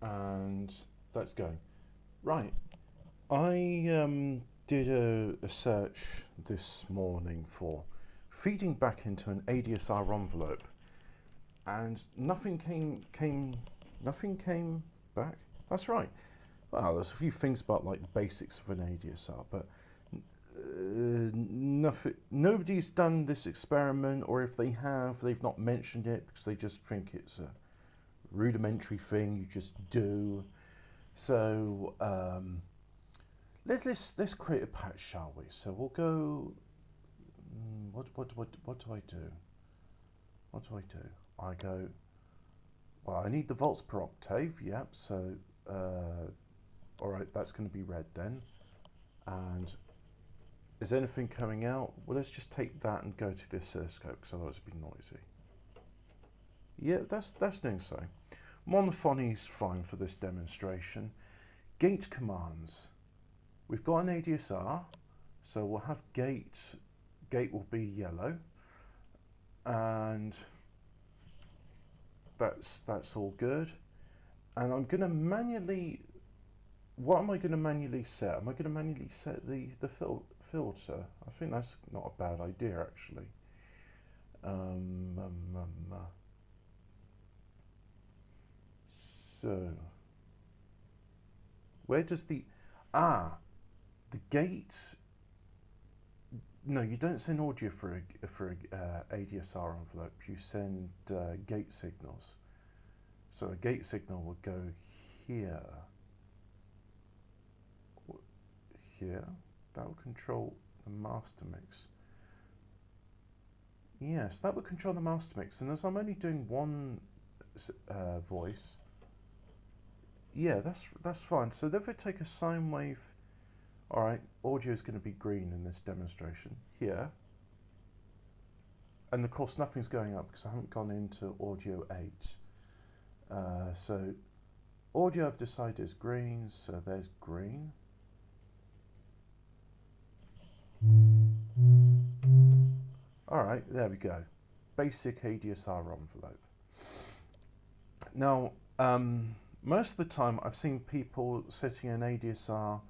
and that's going. Right. I did a search this morning for feeding back into an ADSR envelope, and nothing came back. That's right. Well, there's a few things about like the basics of an ADSR, but nothing. Nobody's done this experiment, or if they have, they've not mentioned it because they just think it's a rudimentary thing you just do. So let's create a patch, shall we? So we'll go. What do I do? What do I do? I go. Well, I need the volts per octave. Yep. So all right, that's going to be red then. And is anything coming out? Well, let's just take that and go to the oscilloscope because otherwise it'd be noisy. Yeah, that's doing so. Monophony is fine for this demonstration. Gate commands. We've got an ADSR, so we'll have gate. Gate will be yellow, and that's all good. And I'm going to manually. What am I going to manually set? Am I going to manually set the filter? I think that's not a bad idea actually. So where does the gate? No, you don't send audio for a ADSR envelope. You send gate signals. So a gate signal would go here. Here. That would control the master mix. Yes, that would control the master mix. And as I'm only doing one voice, yeah, that's fine. So if I take a sine wave, all right, audio is going to be green in this demonstration here. And of course, nothing's going up because I haven't gone into audio 8. So audio I've decided is green, so there's green. All right, there we go. Basic ADSR envelope. Now, most of the time I've seen people setting an ADSR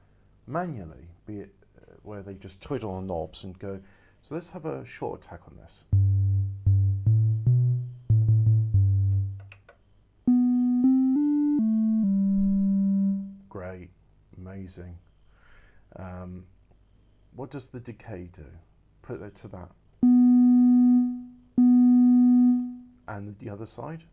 manually, be it where they just twiddle on knobs and go. So let's have a short attack on this. Great, amazing. What does the decay do? Put it to that. And the other side.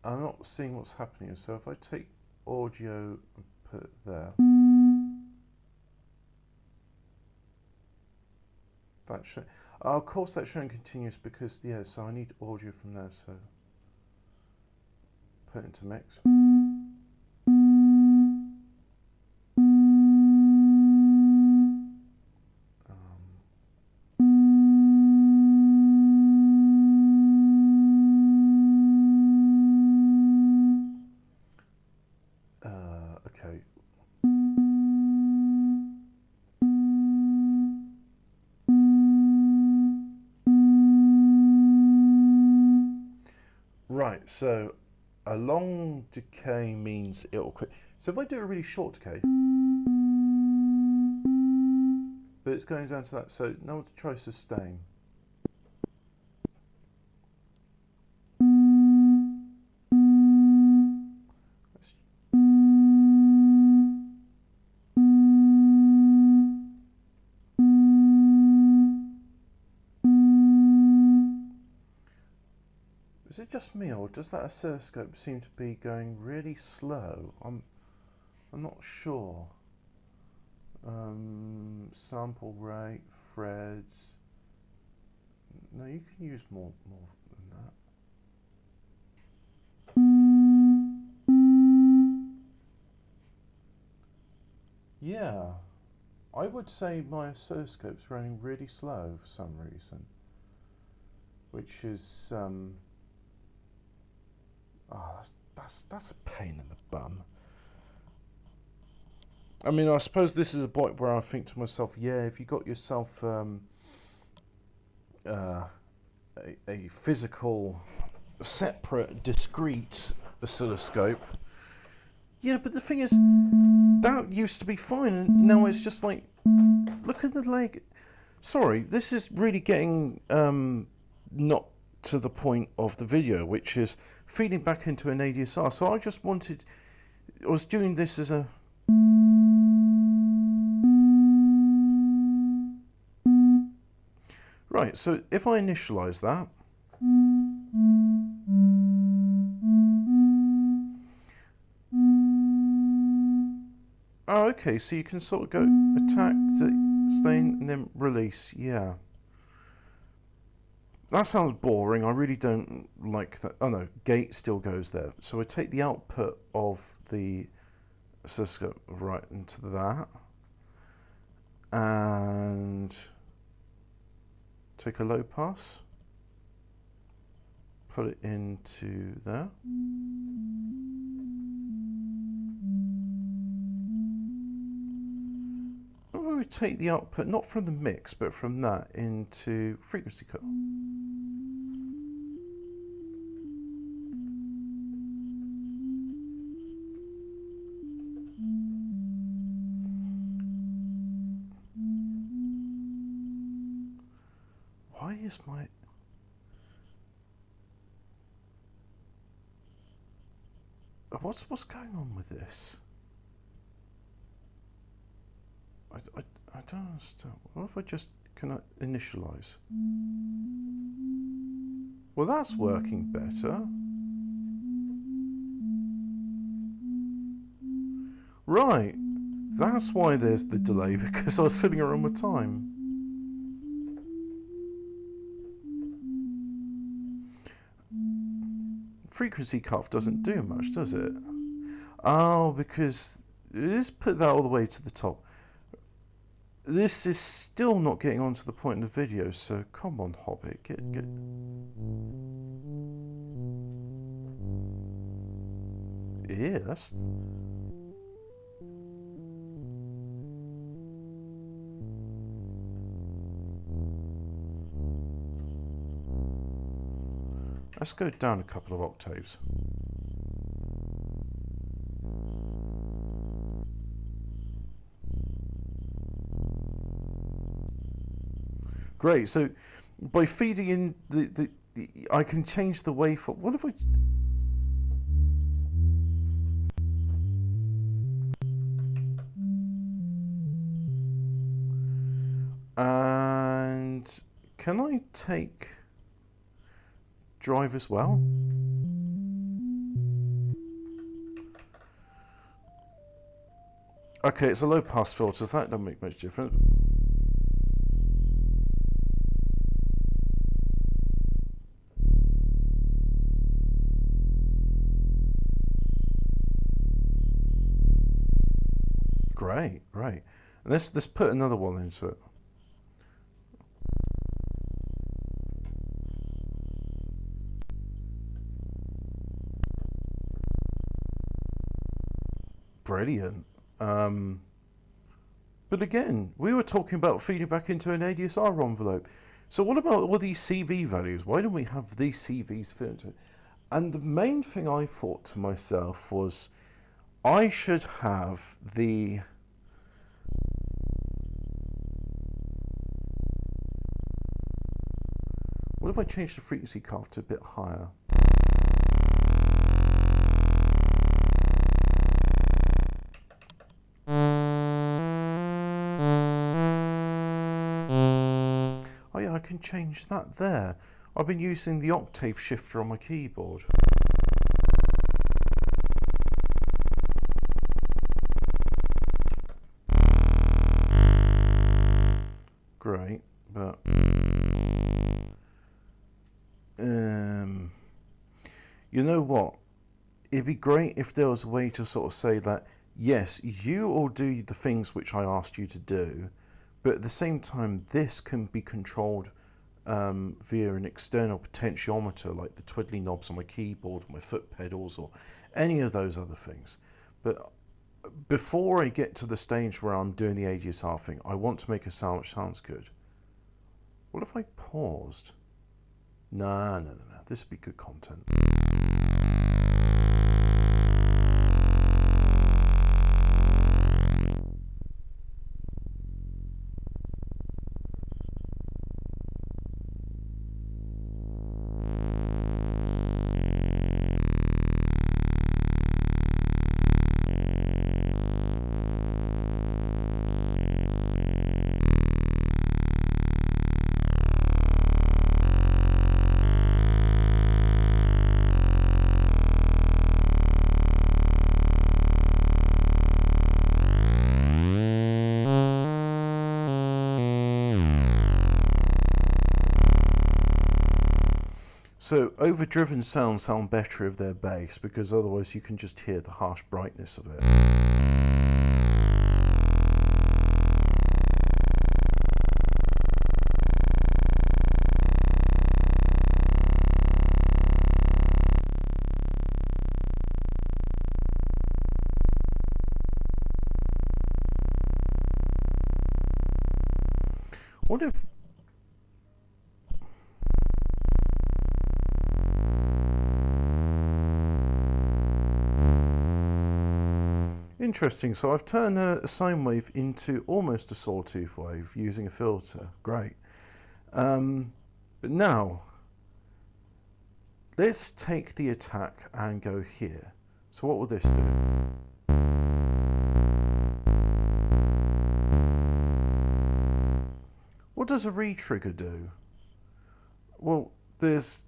I'm not seeing what's happening, so if I take audio and put it there, that's of course that's showing continuous because yeah, so I need audio from there, so put it into mix. Okay. Right, so a long decay means it'll quit. So if I do a really short decay, but it's going down to that, so now to try sustain. Is it just me, or does that oscilloscope seem to be going really slow? I'm not sure. Sample rate, Freds. No, you can use more than that. Yeah, I would say my oscilloscope's running really slow for some reason, which is that's a pain in the bum. I mean, I suppose this is a point where I think to myself, yeah, if you got yourself a physical, separate, discrete oscilloscope. Yeah, but the thing is, that used to be fine, and now it's just like, look at the leg. Sorry, this is really getting not to the point of the video, which is feeding back into an ADSR. So I just wanted, I was doing this as a... Right, so if I initialize that, oh, okay, so you can sort of go attack, sustain, and then release. Yeah. That sounds boring. I really don't like that. Oh no, gate still goes there. So I take the output of the oscilloscope right into that, and take a low pass, put it into there. We take the output not from the mix but from that into frequency cut. Why is my... What's going on with this? I don't understand. What if I just can initialize? Well, that's working better. Right. That's why there's the delay, because I was fiddling around with time. Frequency cuff doesn't do much, does it? Oh, because... Let's put that all the way to the top. This is still not getting on to the point in the video, so come on, Hobbit, get... Yeah, that's... Let's go down a couple of octaves. Great, so by feeding in the I can change the waveform. What if I... And can I take drive as well? Okay, it's a low pass filter, so that doesn't make much difference. Great, great. And let's put another one into it. Brilliant. But again, we were talking about feeding back into an ADSR envelope. So what about all these CV values? Why don't we have these CVs fit into it? And the main thing I thought to myself was, I should have the... What if I change the frequency cuff to a bit higher? Oh yeah, I can change that there. I've been using the octave shifter on my keyboard. Great, but you know what? It'd be great if there was a way to sort of say that, yes, you all do the things which I asked you to do, but at the same time, this can be controlled via an external potentiometer, like the twiddly knobs on my keyboard, or my foot pedals, or any of those other things. But before I get to the stage where I'm doing the ADSR thing, I want to make a sound which sounds good. What if I paused? No. This would be good content. So overdriven sounds sound better if they're bass, because otherwise you can just hear the harsh brightness of it. What if... Interesting. So I've turned a sine wave into almost a sawtooth wave using a filter. Great. But now, let's take the attack and go here. So what will this do? What does a re-trigger do? Well, does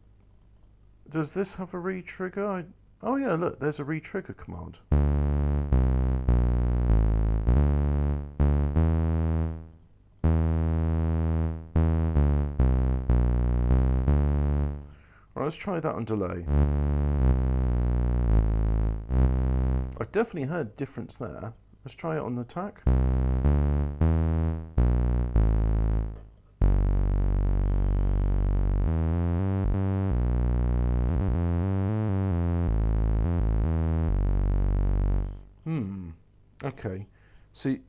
this have a re-trigger? Oh yeah, look, there's a re-trigger command. Right, let's try that on delay. I definitely heard a difference there. Let's try it on the attack. Okay. See,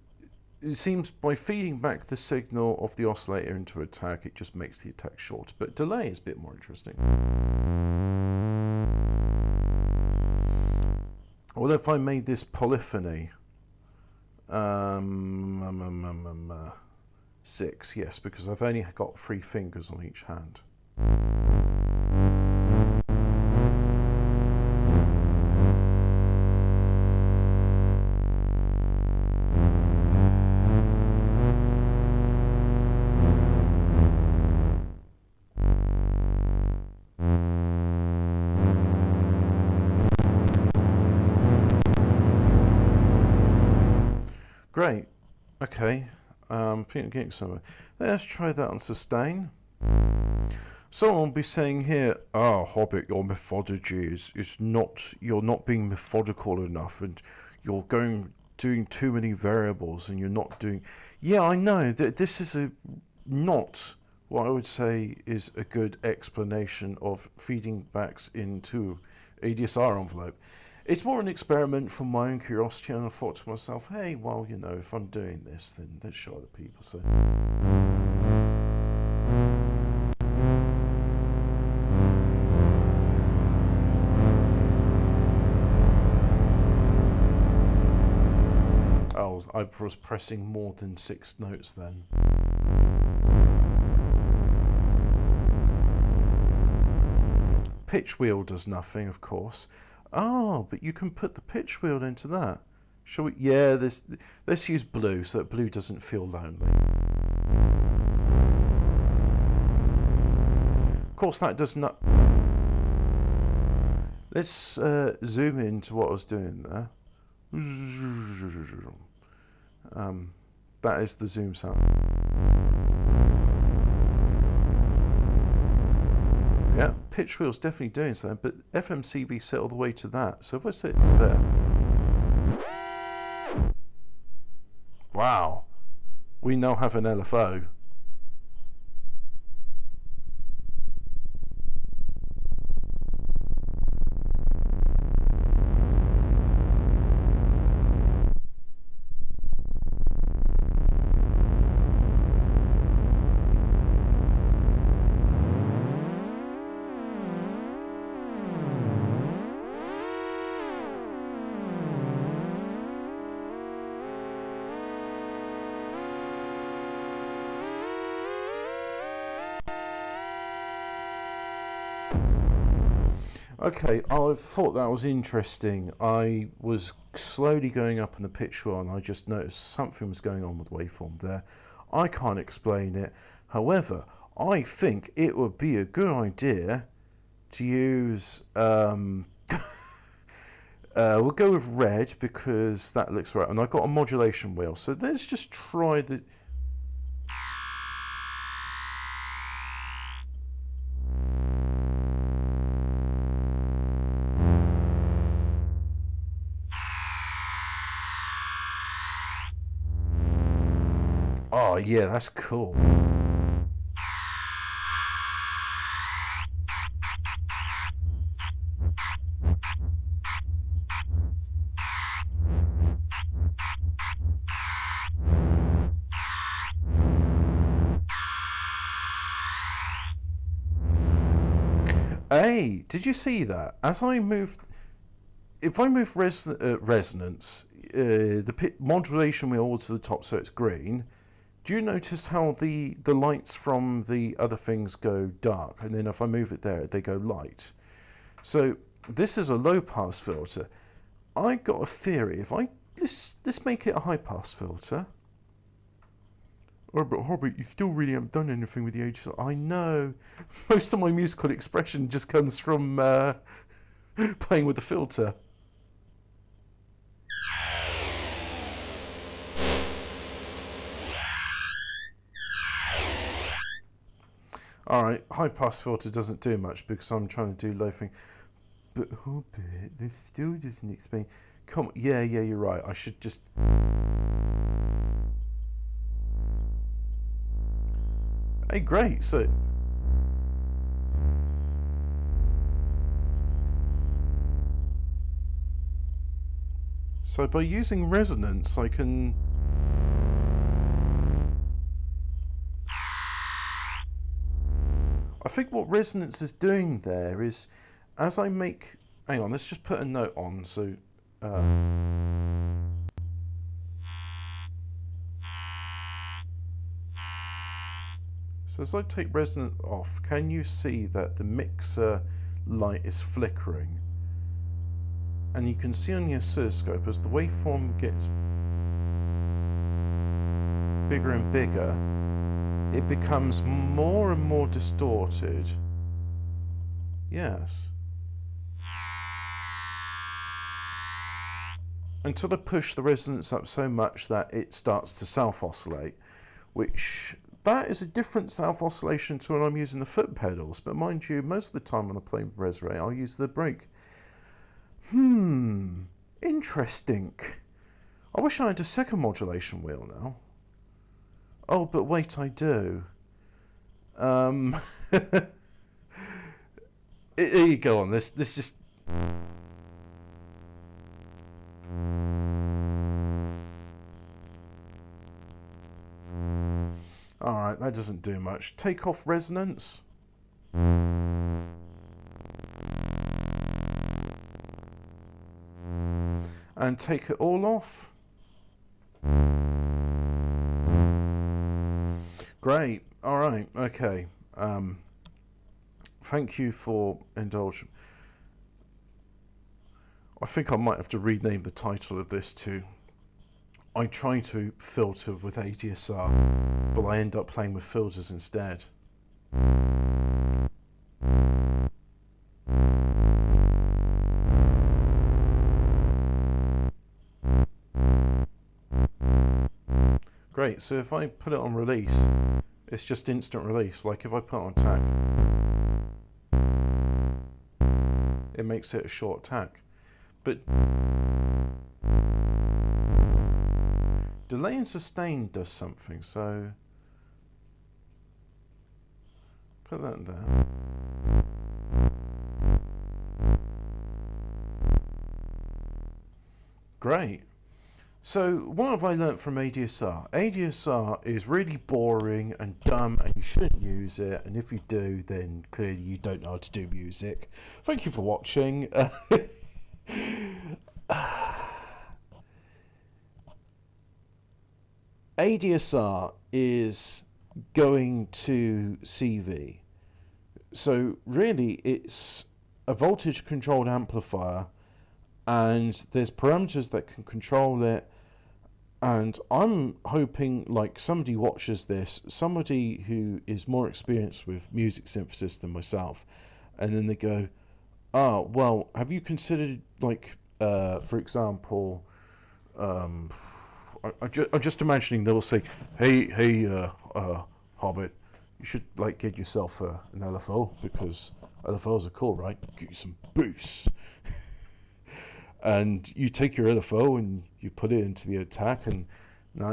it seems by feeding back the signal of the oscillator into attack, it just makes the attack short. But delay is a bit more interesting. Well, if I made this polyphony, 6, yes, because I've only got 3 fingers on each hand. Great. Okay. I think I'm getting somewhere. Let's try that on sustain. Someone will be saying here, "Ah, Hobbit, your methodology is not. You're not being methodical enough, and you're doing too many variables, and you're not doing." Yeah, I know that this is not what I would say is a good explanation of feeding backs into ADSR envelope. It's more an experiment from my own curiosity, and I thought to myself, hey, well, you know, if I'm doing this, then let's show other people. So. Oh, I was pressing more than 6 notes then. Pitch wheel does nothing, of course. Oh, but you can put the pitch wheel into that. Shall we? Yeah, let's use blue so that blue doesn't feel lonely. Of course, that does not... Let's zoom into what I was doing there. That is the zoom sound. Yeah, pitch wheel's definitely doing something, but FMCB set all the way to that. So if I set it to there, wow, we now have an LFO. Okay, I thought that was interesting. I was slowly going up in the pitch wheel and I just noticed something was going on with the waveform there. I can't explain it. However, I think it would be a good idea to use... we'll go with red because that looks right. And I've got a modulation wheel. So let's just try the... Oh, yeah, that's cool. Hey, did you see that? As I move... If I move resonance, the modulation wheel to the top so it's green, do you notice how the lights from the other things go dark? And then if I move it there, they go light. So this is a low pass filter. I got a theory. If I let's make it a high pass filter. Oh, but Hobbit, you still really haven't done anything with the age. I know. Most of my musical expression just comes from playing with the filter. Alright, high pass filter doesn't do much because I'm trying to do low thing. But Hobbit, this still doesn't explain. Come on, yeah, you're right. I should just... Hey, great, so by using resonance I can... I think what resonance is doing there is, as I make... Hang on, let's just put a note on, so... So as I take resonance off, can you see that the mixer light is flickering? And you can see on the oscilloscope as the waveform gets bigger and bigger, it becomes more and more distorted. Yes. Until I push the resonance up so much that it starts to self-oscillate, which... That is a different self-oscillation to when I'm using the foot pedals, but mind you, most of the time when I play with Res-Ray, I'll use the brake. Interesting. I wish I had a second modulation wheel now. Oh, but wait, I do. There you go on, this just... Alright, that doesn't do much. Take off resonance. And take it all off. Great. Alright, okay. Thank you for indulging. I think I might have to rename the title of this to I try to filter with ADSR, but I end up playing with filters instead. Great, so if I put it on release, it's just instant release. Like if I put it on attack, it makes it a short attack. But delay and sustain does something, so put that there. Great. So what have I learnt from ADSR? ADSR is really boring and dumb and you shouldn't use it, and if you do then clearly you don't know how to do music. Thank you for watching. ADSR is going to CV. So really it's a voltage controlled amplifier, and there's parameters that can control it. And I'm hoping, like, somebody watches this, somebody who is more experienced with music synthesis than myself, and then they go, oh, well, have you considered, like, for example, I'm just imagining they'll say, hey, Hobbit, you should, like, get yourself an LFO, because LFOs are cool, right? Get you some boost. And you take your LFO and you put it into the attack, and now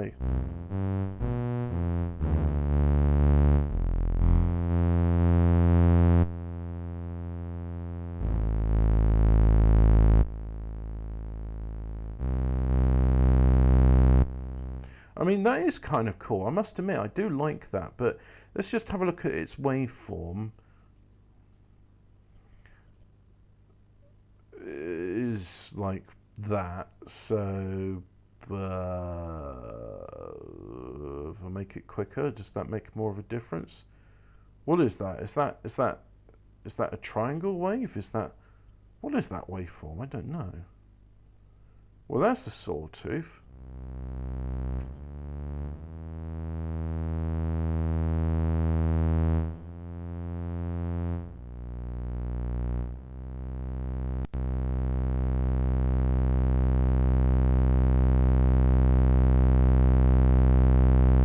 I mean, that is kind of cool. I must admit, I do like that. But let's just have a look at its waveform. Is like that. So if I make it quicker, does that make more of a difference? What is that? Is that a triangle wave? What is that waveform? I don't know. Well, that's the sawtooth.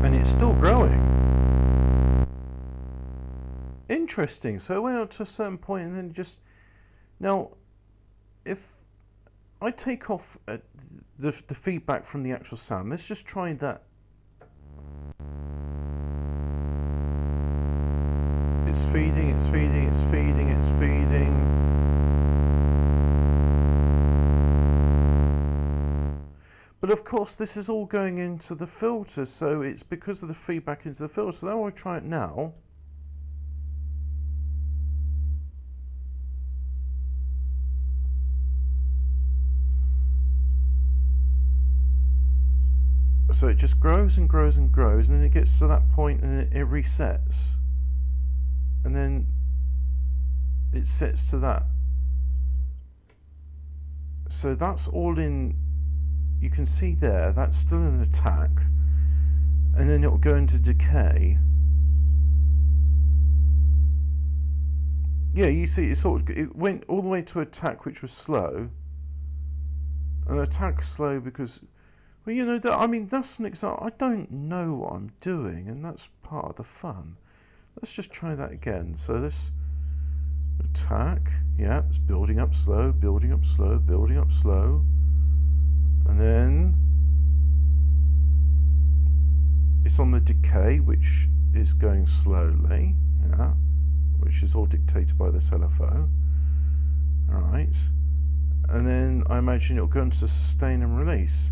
And it's still growing. Interesting. So it went up to a certain point and then just... Now, if I take off the feedback from the actual sound, let's just try that. It's feeding, it's feeding, it's feeding, it's feeding. But of course, this is all going into the filter, so it's because of the feedback into the filter. So now I'll try it now. So it just grows and grows and grows, and then it gets to that point and it resets. And then it sets to that. So that's all in, you can see there, that's still an attack. And then it will go into decay. Yeah, you see, it went all the way to attack, which was slow. And attack slow because, well, you know, that's an example. I don't know what I'm doing, and that's part of the fun. Let's just try that again. So this attack, yeah, it's building up slow, building up slow, building up slow. And then it's on the decay, which is going slowly, yeah, which is all dictated by this LFO. Alright. And then I imagine it'll go into sustain and release.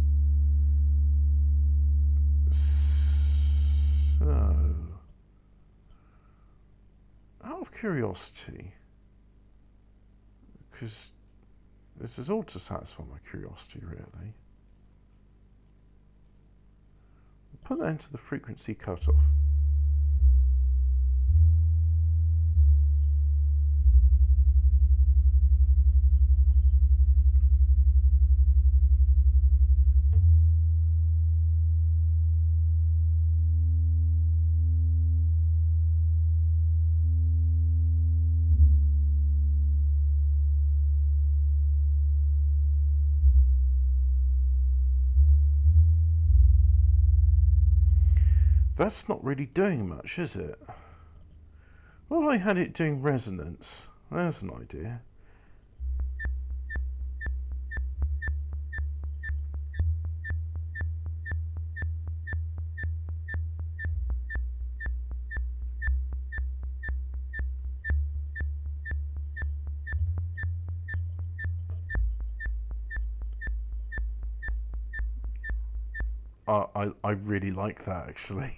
So, out of curiosity, because this is all to satisfy my curiosity, really. Put that into the frequency cutoff. That's not really doing much, is it? What if I had it doing resonance? There's an idea. I really like that, actually.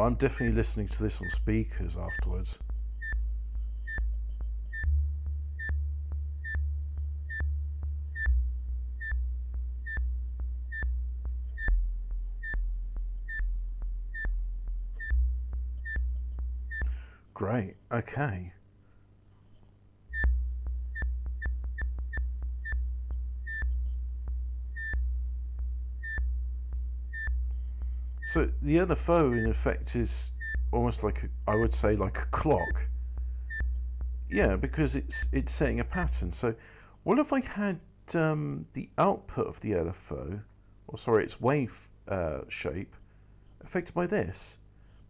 I'm definitely listening to this on speakers afterwards. Great, okay. So the LFO in effect is almost like I would say like a clock. Yeah, because it's setting a pattern. So what if I had the output of the LFO, or sorry, its wave shape, affected by this?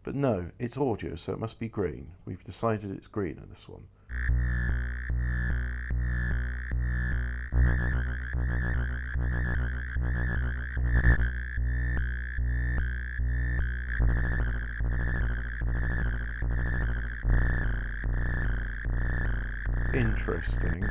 But no, it's audio, so it must be green. We've decided it's green in this one. Interesting.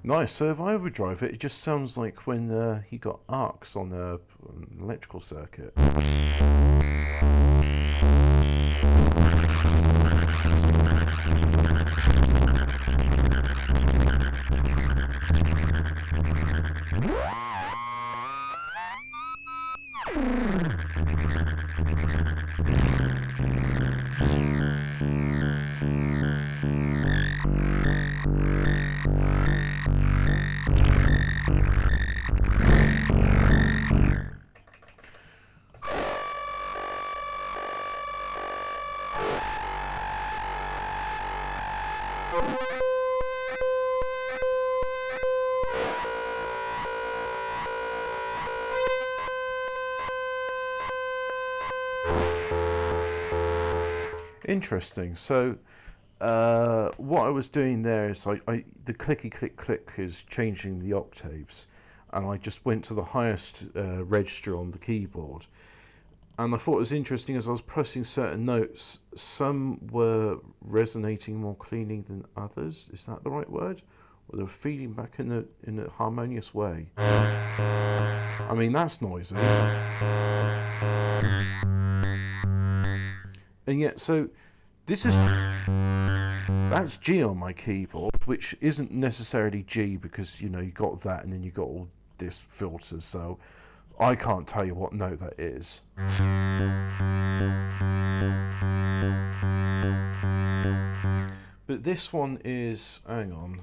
Nice. So if I overdrive it, it just sounds like when he got arcs on an electrical circuit. Interesting. So what I was doing there is the clicky click click is changing the octaves, and I just went to the highest register on the keyboard. And I thought it was interesting as I was pressing certain notes, some were resonating more cleanly than others. Is that the right word? Or they were feeding back in a harmonious way. I mean, that's noisy. And yet, so that's G on my keyboard, which isn't necessarily G because, you know, you got that and then you got all this filters, so I can't tell you what note that is. But this one is, hang on,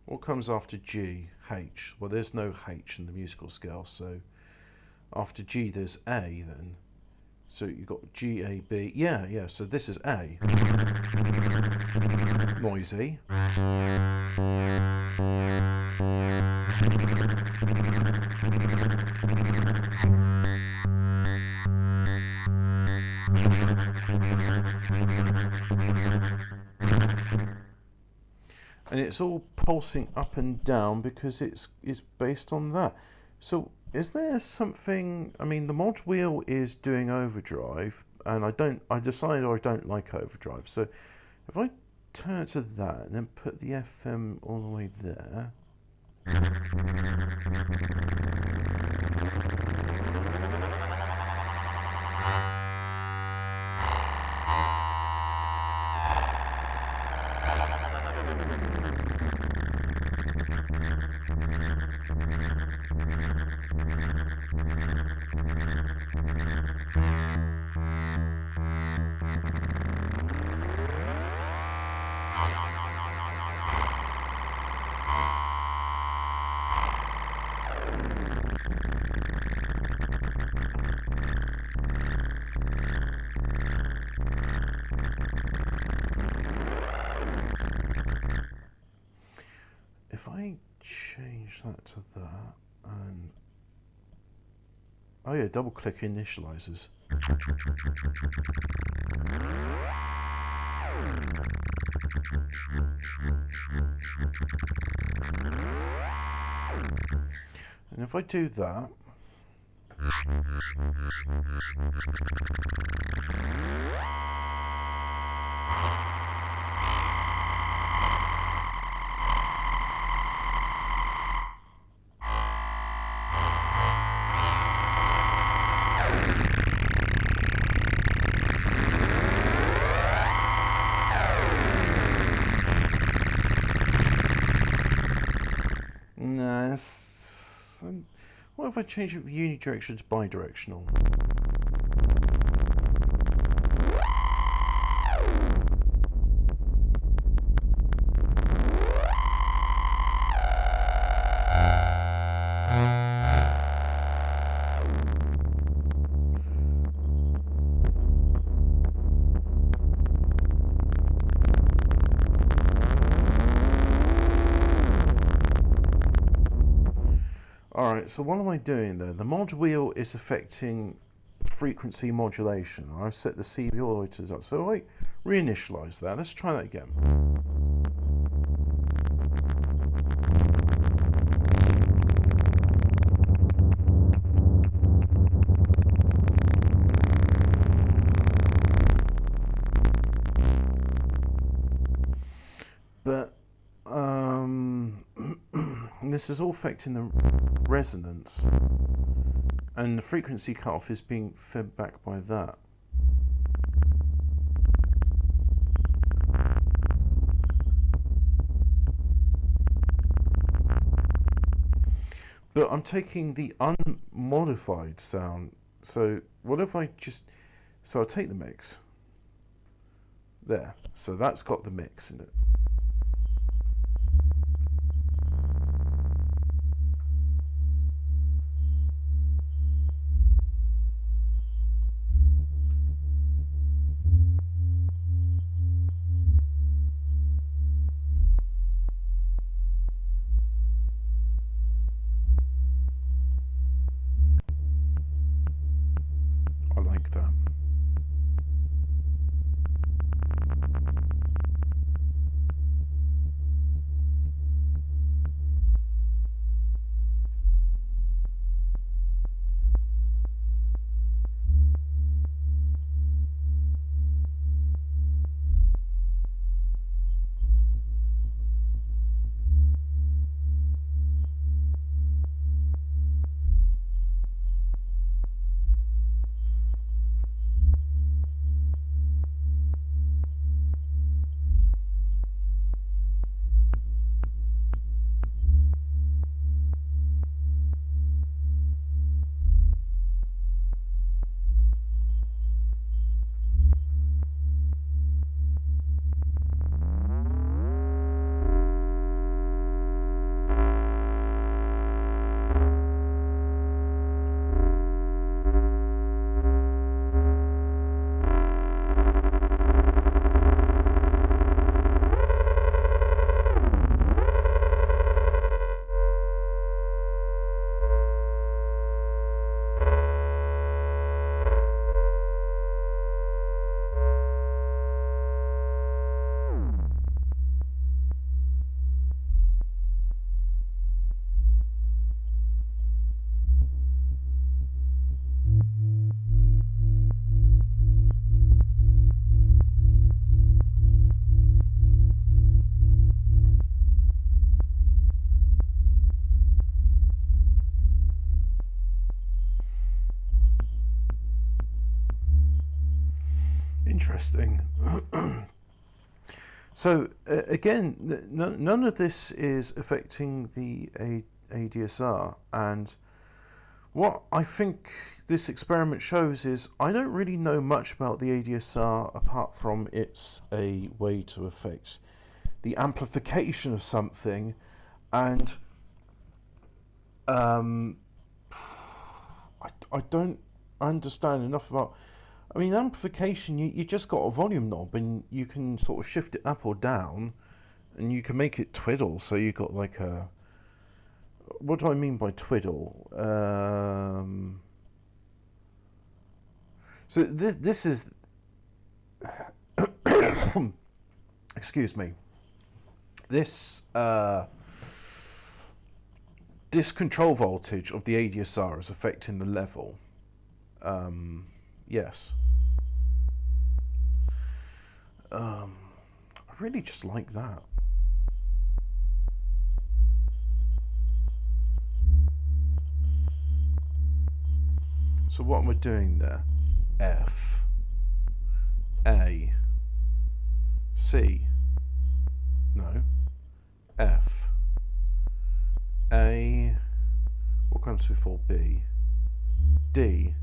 what comes after G? H. Well, there's no H in the musical scale, so after G there's A then. So you've got G, A, B. Yeah, so this is A. Noisy. And it's all pulsing up and down because it's based on that. So is there something? I mean, the mod wheel is doing overdrive, and I decided I don't like overdrive. So if I turn it to that and then put the FM all the way there. If I change that to that, and oh yeah, double click initializers. And if I do that, what if I change it from unidirectional to bidirectional? Alright, so what am I doing there? The mod wheel is affecting frequency modulation. I've set the CV all the way to the top. So I reinitialize that. Let's try that again. But this is all affecting the resonance, and the frequency cutoff is being fed back by that. But I'm taking the unmodified sound. So what if I just... So I'll take the mix. There. So that's got the mix in it. I like that. Interesting. So again, none of this is affecting the ADSR, and what I think this experiment shows is I don't really know much about the ADSR apart from it's a way to affect the amplification of something, and I don't understand enough about... I mean, amplification, you just got a volume knob and you can sort of shift it up or down and you can make it twiddle. So you got like a... What do I mean by twiddle? So this is... excuse me, this this control voltage of the ADSR is affecting the level. Yes. I really just like that. So what am I doing there? F, A, C, no, F, A, what comes before B, D,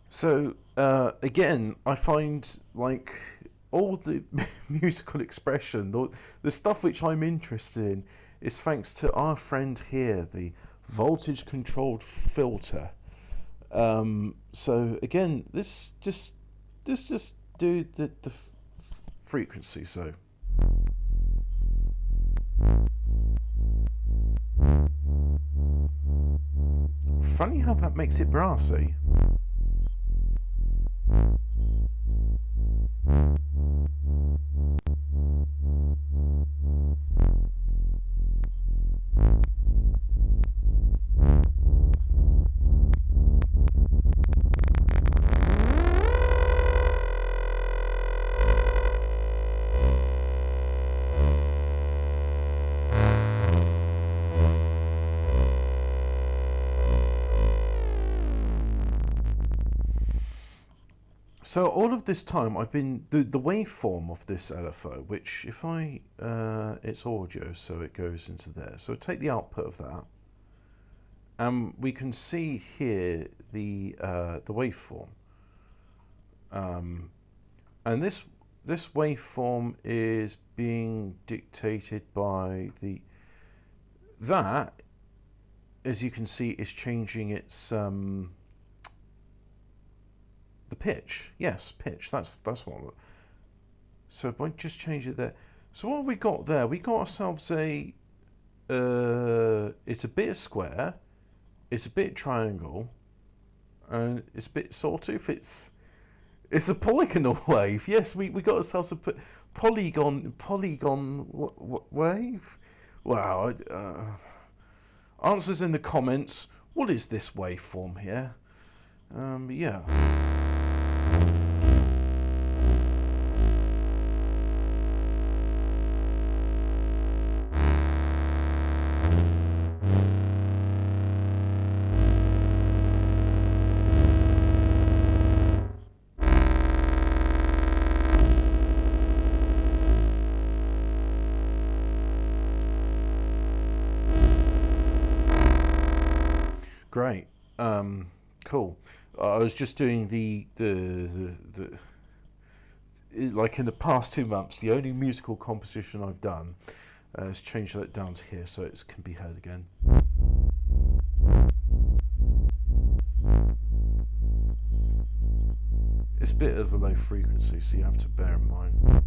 so again, I find like all the musical expression, the stuff which I'm interested in, is thanks to our friend here, the voltage controlled filter. So again, this just do the frequency. So funny how that makes it brassy. So all of this time I've been the waveform of this LFO, which if I it's audio, so it goes into there. So take the output of that, and we can see here the waveform, and this waveform is being dictated by that, as you can see, is changing its the pitch. Yes, pitch. That's what. So if I just change it there. So what have we got there? We got ourselves a. It's a bit square. It's a bit triangle, and it's a bit sawtooth. It's a polygonal wave. Yes, we got ourselves a polygon wave. Wow. Answers in the comments. What is this waveform here? Yeah. Great. Cool. I was just doing the like in the past 2 months, the only musical composition I've done is change that down to here so it can be heard again. It's a bit of a low frequency, so you have to bear in mind.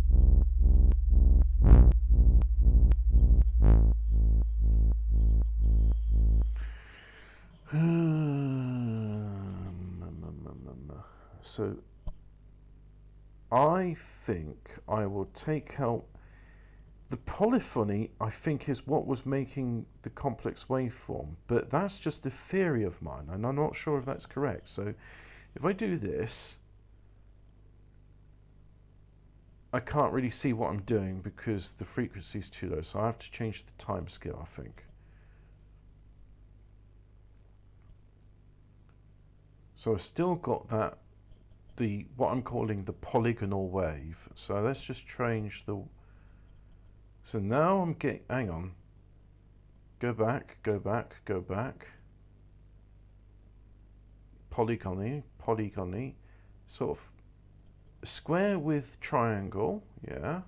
So I think I will take out the polyphony. I think is what was making the complex waveform, but that's just a theory of mine, and I'm not sure if that's correct. So if I do this, I can't really see what I'm doing because the frequency is too low, so I have to change the time scale, I think. So I've still got that, what I'm calling the polygonal wave. So let's just change the. So now I'm getting. Hang on. Go back. Polygony. Sort of square with triangle, yeah.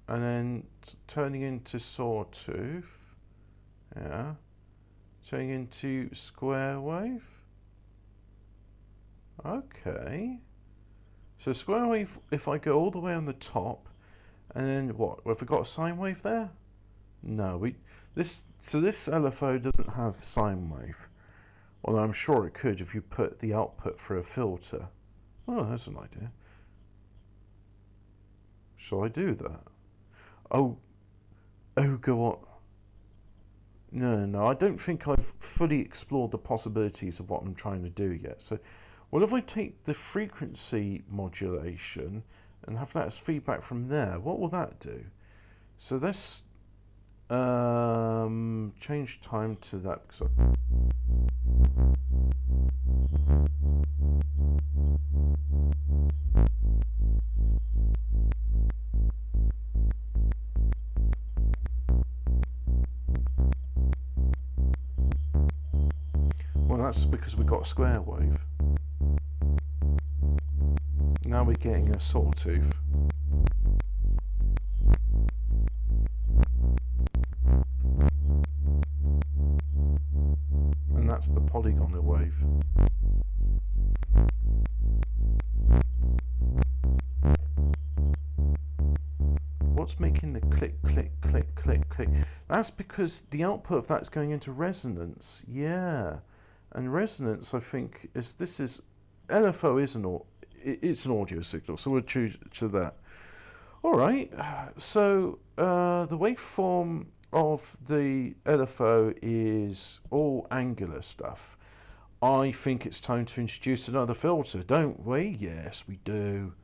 And then turning into sawtooth, yeah. Turning into square wave. Okay. So square wave, if I go all the way on the top, and then what? Have we got a sine wave there? No, this LFO doesn't have sine wave. Although I'm sure it could if you put the output for a filter. Oh, that's an idea. Shall I do that? Oh, go on. No, I don't think I've fully explored the possibilities of what I'm trying to do yet. So, what if I take the frequency modulation and have that as feedback from there? What will that do? So let's change time to that. Well, that's because we got a square wave. Now we're getting a sawtooth. And that's the polygonal wave. What's making the click, click, click, click, click? That's because the output of that's going into resonance. Yeah. And resonance, I think, is LFO it's an audio signal, so we'll choose to that. All right. So the waveform of the LFO is all angular stuff. I think it's time to introduce another filter, don't we? Yes, we do.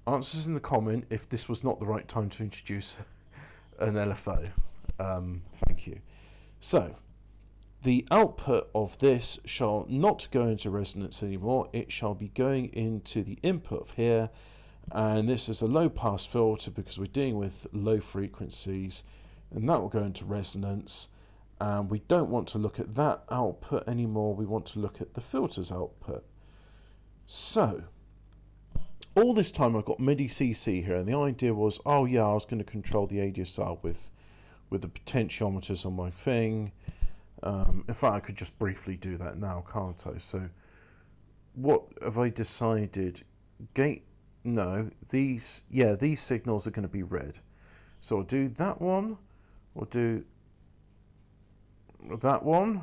Answers in the comment if this was not the right time to introduce an LFO. Thank you. So, the output of this shall not go into resonance anymore. It shall be going into the input of here. And this is a low pass filter because we're dealing with low frequencies. And that will go into resonance. And we don't want to look at that output anymore. We want to look at the filter's output. So, all this time I've got MIDI CC here. And the idea was, oh yeah, I was going to control the ADSR with the potentiometers on my thing. In fact, I could just briefly do that now, can't I? So, what have I decided? No, these signals are going to be red. So I'll do that one, or do that one,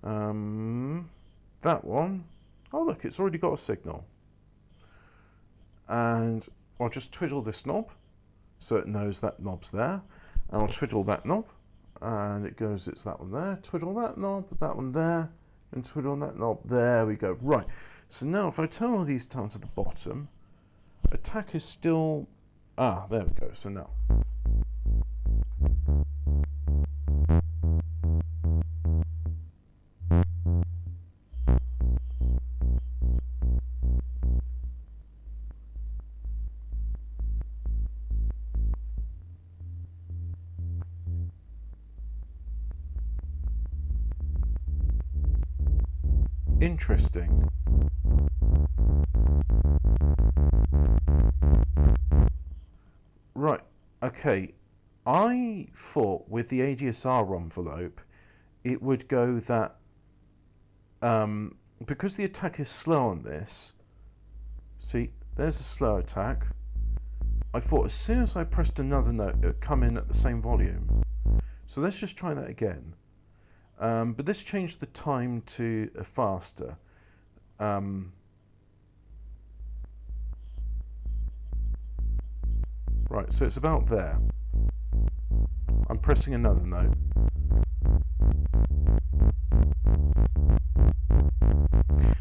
that one. Oh look, it's already got a signal. And I'll just twiddle this knob, so it knows that knob's there. And I'll twiddle that knob, and it goes, it's that one there. Twiddle that knob, that one there, and twiddle that knob. There we go. Right. So now if I turn all these down to the bottom, attack is still... Ah, there we go. So now... Interesting. Right, okay. I thought with the ADSR envelope, it would go that, because the attack is slow on this, see, there's a slow attack. I thought as soon as I pressed another note, it would come in at the same volume. So let's just try that again. But this changed the time to faster. Right, so it's about there. I'm pressing another note.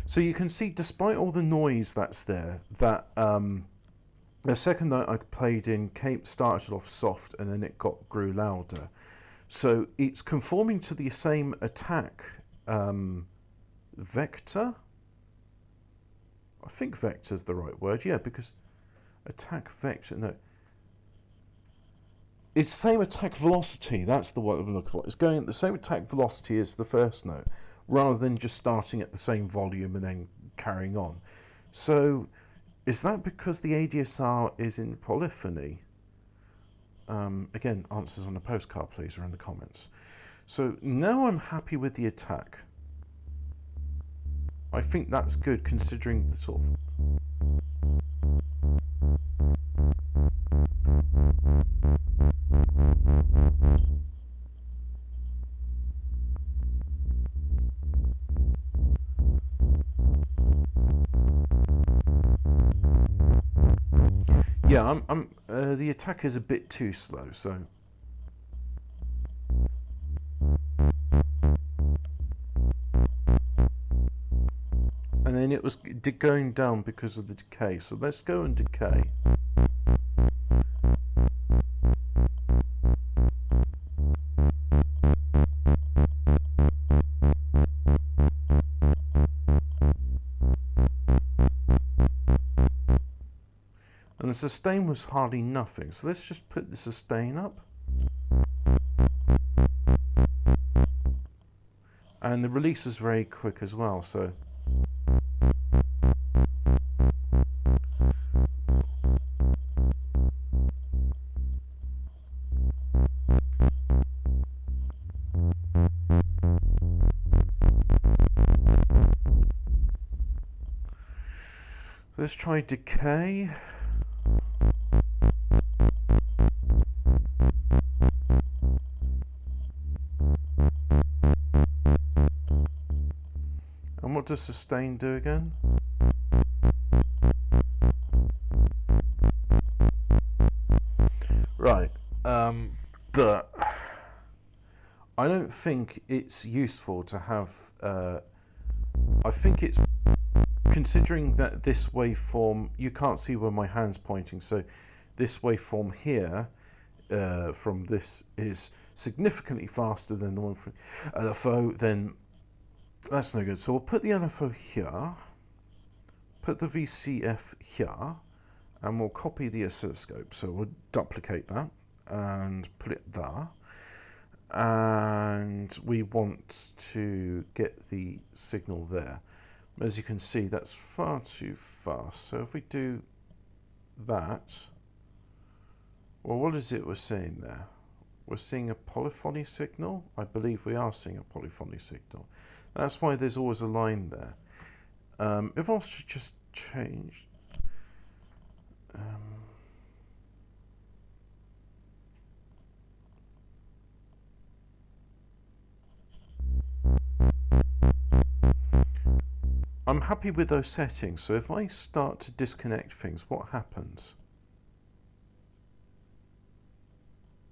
So you can see, despite all the noise that's there, that the second note I played in started off soft and then it grew louder. So it's conforming to the same attack vector. I think vector is the right word, yeah, because attack vector, no. It's the same attack velocity, that's the word I'm looking for. It's going at the same attack velocity as the first note, rather than just starting at the same volume and then carrying on. So, is that because the ADSR is in polyphony? Again, answers on a postcard, please, or in the comments. So now I'm happy with the attack. I think that's good considering the sort of... Yeah, the attack is a bit too slow, so... And then it was going down because of the decay, so let's go and decay. And the sustain was hardly nothing, so let's just put the sustain up. And the release is very quick as well, so... Let's try decay. And what does sustain do again? Right, but I don't think it's useful to have, I think it's, considering that this waveform, you can't see where my hand's pointing, so this waveform here, from this is significantly faster than the one from LFO, then that's no good. So we'll put the LFO here, put the VCF here, and we'll copy the oscilloscope. So we'll duplicate that and put it there. And we want to get the signal there. As you can see, that's far too fast. So if we do that, well, what is it we're seeing there? We're seeing a polyphony signal. I believe we are seeing a polyphony signal. That's why there's always a line there. If I was to just change... I'm happy with those settings, so if I start to disconnect things, what happens?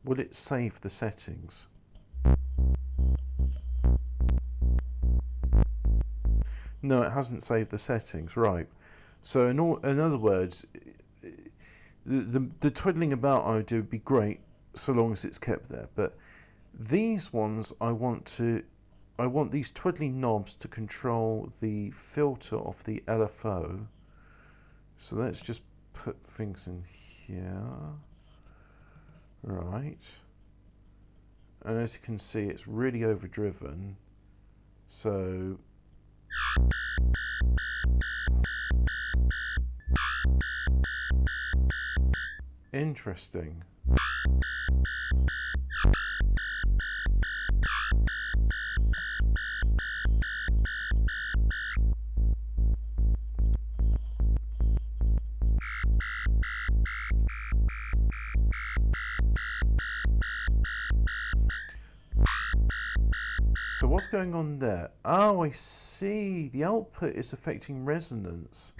Will it save the settings? No, it hasn't saved the settings, right. So in other words, the twiddling about I do would be great so long as it's kept there, but these ones I want these twiddly knobs to control the filter of the LFO. So let's just put things in here. Right. And as you can see, it's really overdriven. So interesting. So what's going on there? Oh, I see. The output is affecting resonance.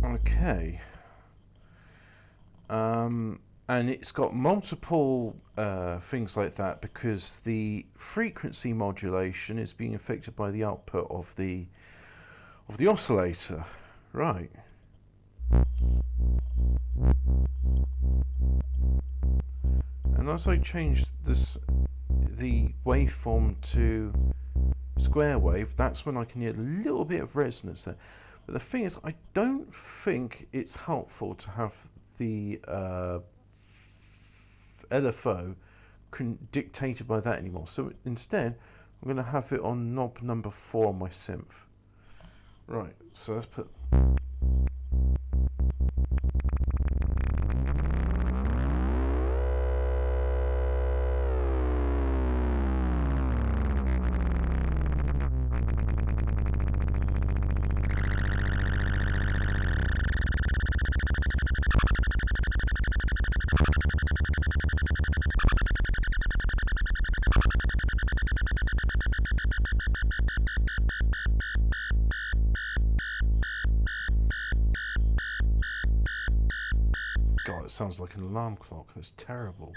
Okay. And it's got multiple things like that because the frequency modulation is being affected by the output of the oscillator. Right. And as I change the waveform to square wave, that's when I can hear a little bit of resonance there. But the thing is, I don't think it's helpful to have the LFO dictated by that anymore. So instead, I'm going to have it on knob number 4 on my synth. Right, so let's put... God, it sounds like an alarm clock. That's terrible.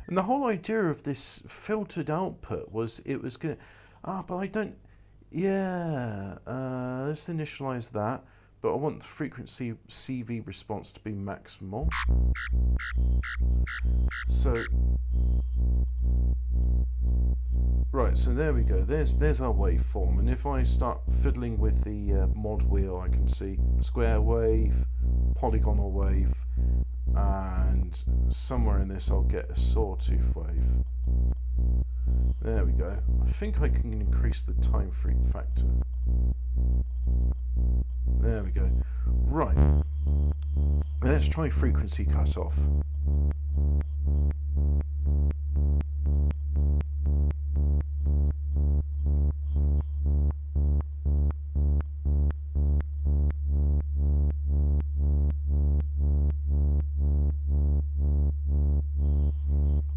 And the whole idea of this filtered output was it was going to... but I don't... Yeah, let's initialize that. But I want the frequency CV response to be maximal. So... Right, so there we go. There's our waveform. And if I start fiddling with the mod wheel, I can see square wave, polygonal wave, and somewhere in this I'll get a sawtooth wave. There we go. I think I can increase the time freak factor. There we go. Right. Let's try frequency cutoff.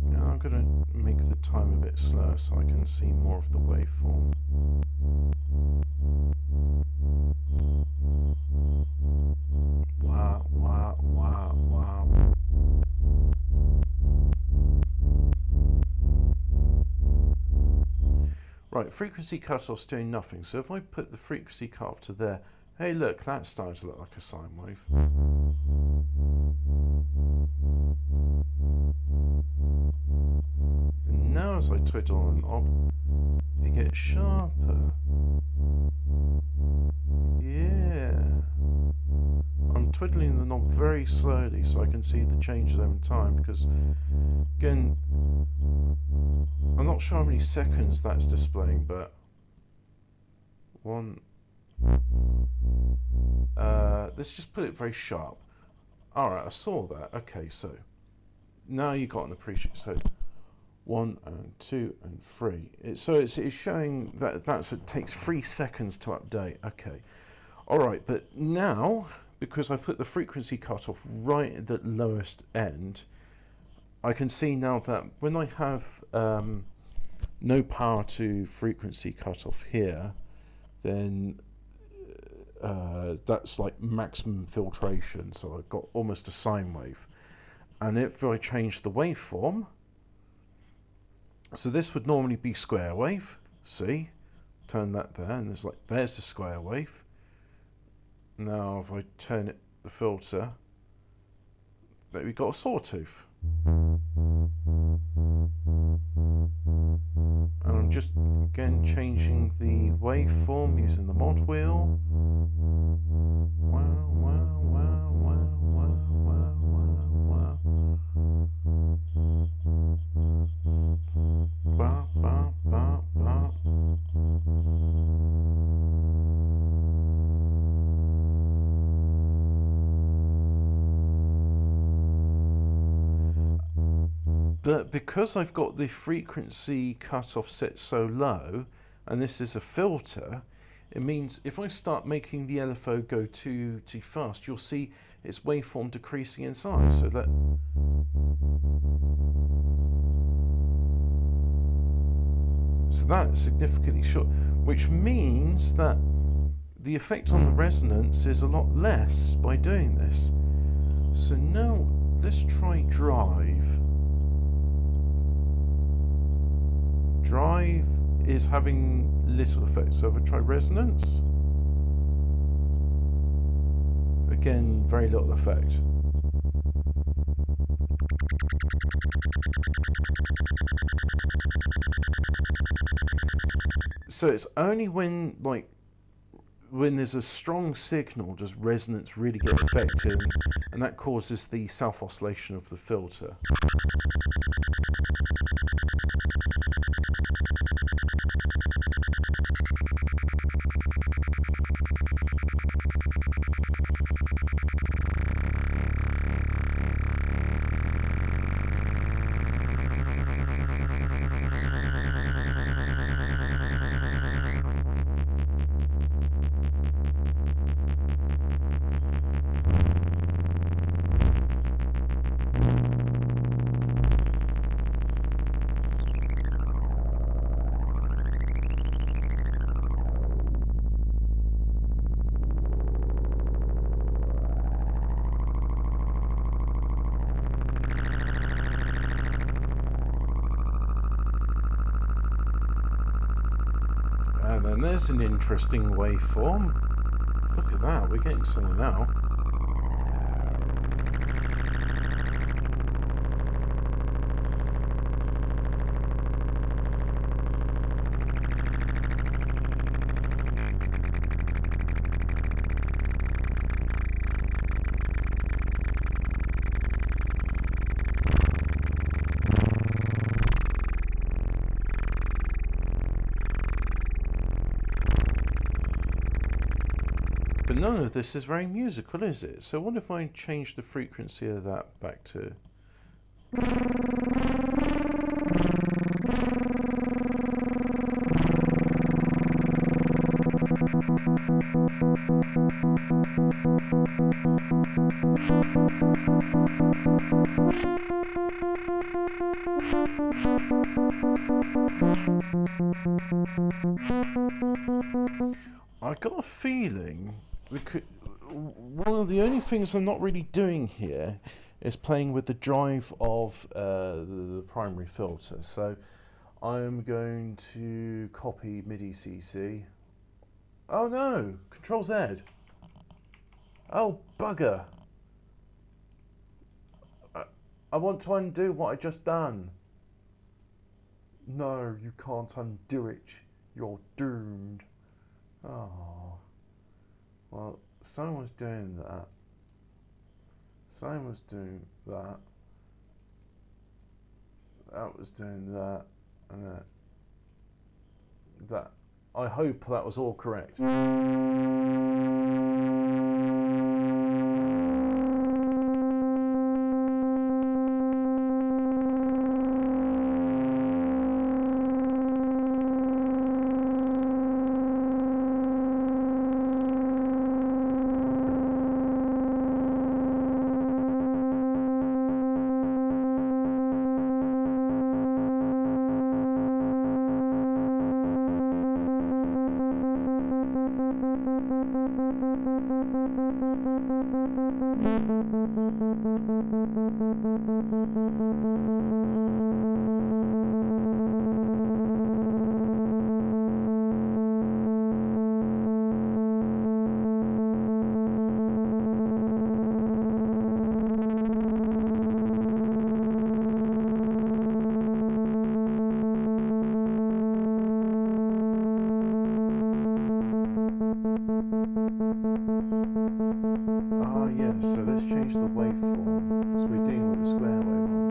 Now I'm going to make the time a bit slower so I can see more of the waveform. Wow, wow, wow, wow. Right, frequency cutoff's doing nothing, so if I put the frequency cutoff to there, hey look, that's starting to look like a sine wave. And now as I twiddle on the knob, it gets sharper. Yeah. I'm twiddling the knob very slowly so I can see the changes over time, because again, I'm not sure how many seconds that's displaying, but let's just put it very sharp. Alright, I saw that. Okay, so now you got an appreciation. So 1 and 2 and 3. It's showing that it takes 3 seconds to update. Okay. Alright, but now, because I put the frequency cutoff right at the lowest end, I can see now that when I have no power to frequency cutoff here, then that's like maximum filtration, so I've got almost a sine wave. And if I change the waveform, so this would normally be square wave, see, turn that there, and there's the square wave. Now if I turn it, the filter, there we got a sawtooth. And I'm just again changing the waveform using the mod wheel. Wow, wow, wow, wow, wow, wow, wow, wow. Ba, ba, ba, ba. But because I've got the frequency cutoff set so low, and this is a filter, it means if I start making the LFO go too fast, you'll see its waveform decreasing in size. So that's significantly short, which means that the effect on the resonance is a lot less by doing this. So now let's try drive. Drive is having little effect. So if I try resonance, again, very little effect. So it's only when there's a strong signal does resonance really get affected, and that causes the self-oscillation of the filter. And then there's an interesting waveform. Look at that, we're getting something now. But none of this is very musical, is it? So what if I change the frequency of that back to... I got a feeling one of the only things I'm not really doing here is playing with the drive of the primary filter. So I'm going to copy MIDI CC. Oh no, Control Z. Oh bugger. I want to undo what I just done. No, you can't undo it. You're doomed. Oh. Well, someone was doing that. Someone was doing that. That was doing that. And that. I hope that was all correct. So let's change the waveform. So we're dealing with the square waveform.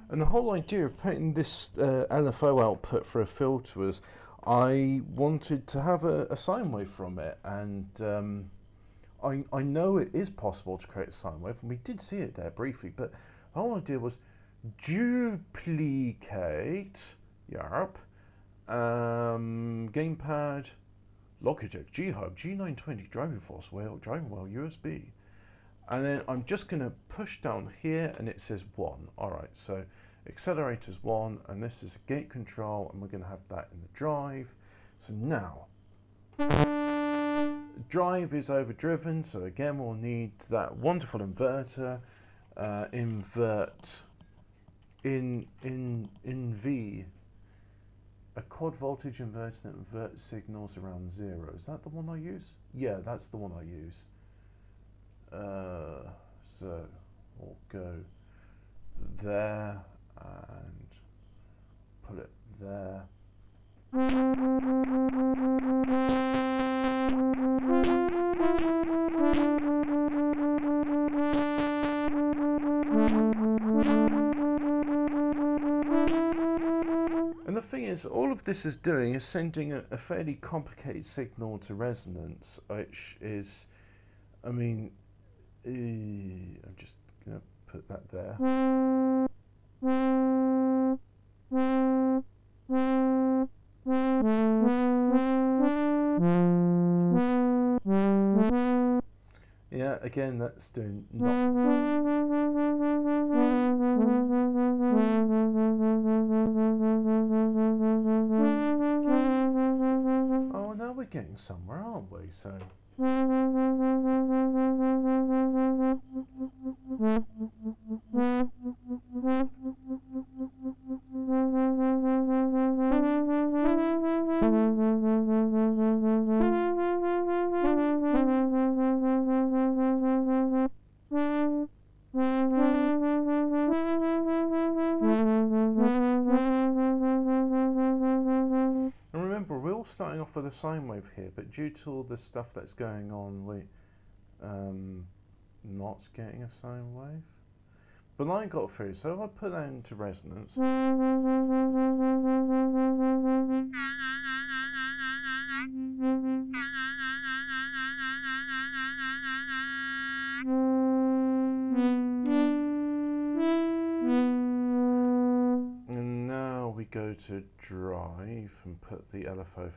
And the whole idea of putting this LFO output for a filter was I wanted to have a sine wave from it, and I know it is possible to create a sine wave, and we did see it there briefly, but whole idea was duplicate, yarp, gamepad, Logitech, G-Hub, G920, driving force wheel, driving wheel, USB. And then I'm just going to push down here and it says 1. All right, so accelerator's 1 and this is a gate control and we're going to have that in the drive. So now, drive is overdriven, so again we'll need that wonderful inverter, invert in V, a quad voltage inverter that inverts signals around 0. Is that the one I use? Yeah, that's the one I use. So we'll go there and put it there. And the thing is, all of this is doing is sending a fairly complicated signal to resonance, which is, I mean, I'm just going to put that there. Yeah, again, that's doing not. Oh, now we're getting somewhere, aren't we? So. Starting off with a sine wave here, but due to all the stuff that's going on, we not getting a sine wave. But line got through, so if I put that into resonance, and now we go to drive and put the LFO.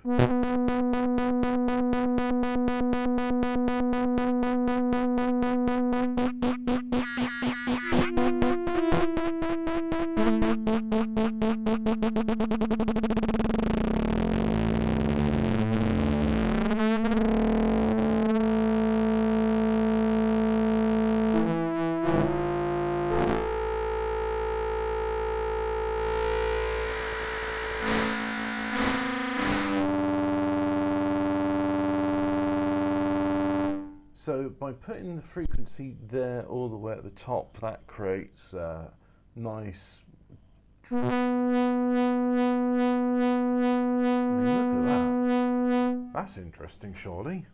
So by putting the frequency there all the way at the top, that creates a nice. I mean, look at that. That's interesting, surely.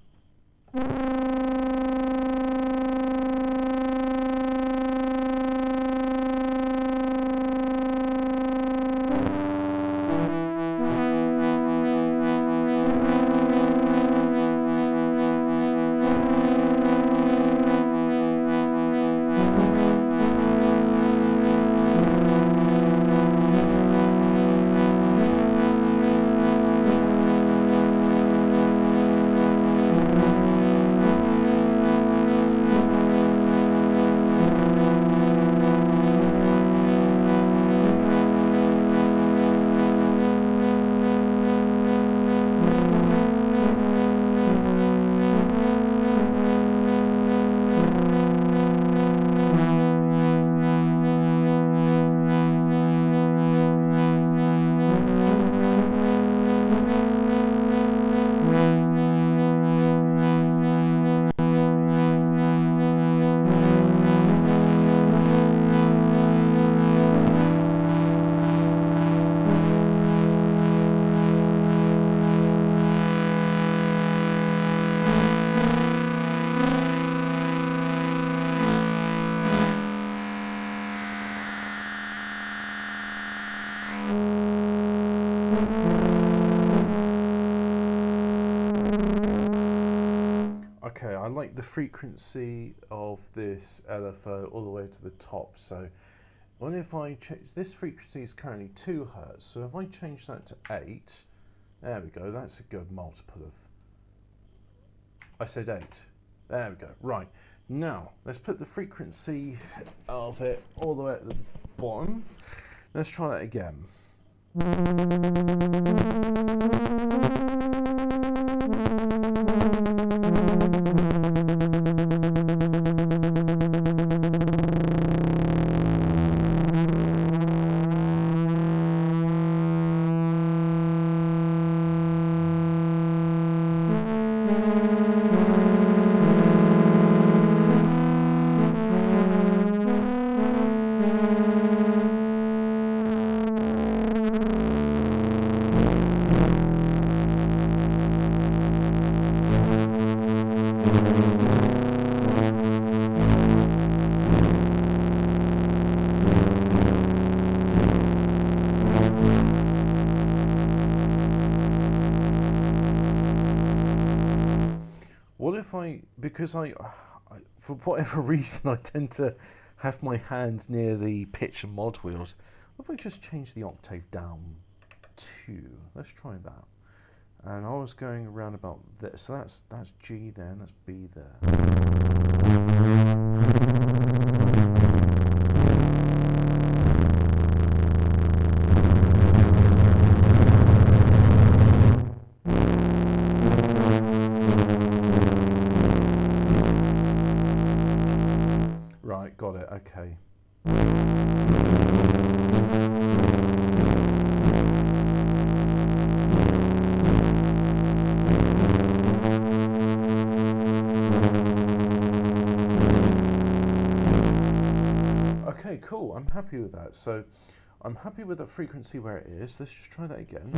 Okay, I like the frequency of this LFO all the way to the top, so what if I change, this frequency is currently 2 Hertz, so if I change that to 8, there we go, that's a good multiple of, I said 8, there we go, right. Now, let's put the frequency of it all the way at the bottom. Let's try that again. What if because I, for whatever reason, I tend to have my hands near the pitch and mod wheels. What if I just change the octave down 2? Let's try that. And I was going around about this, so that's G there, and that's B there. Right, got it, okay. Okay, cool, I'm happy with that. So I'm happy with the frequency where it is. Let's just try that again.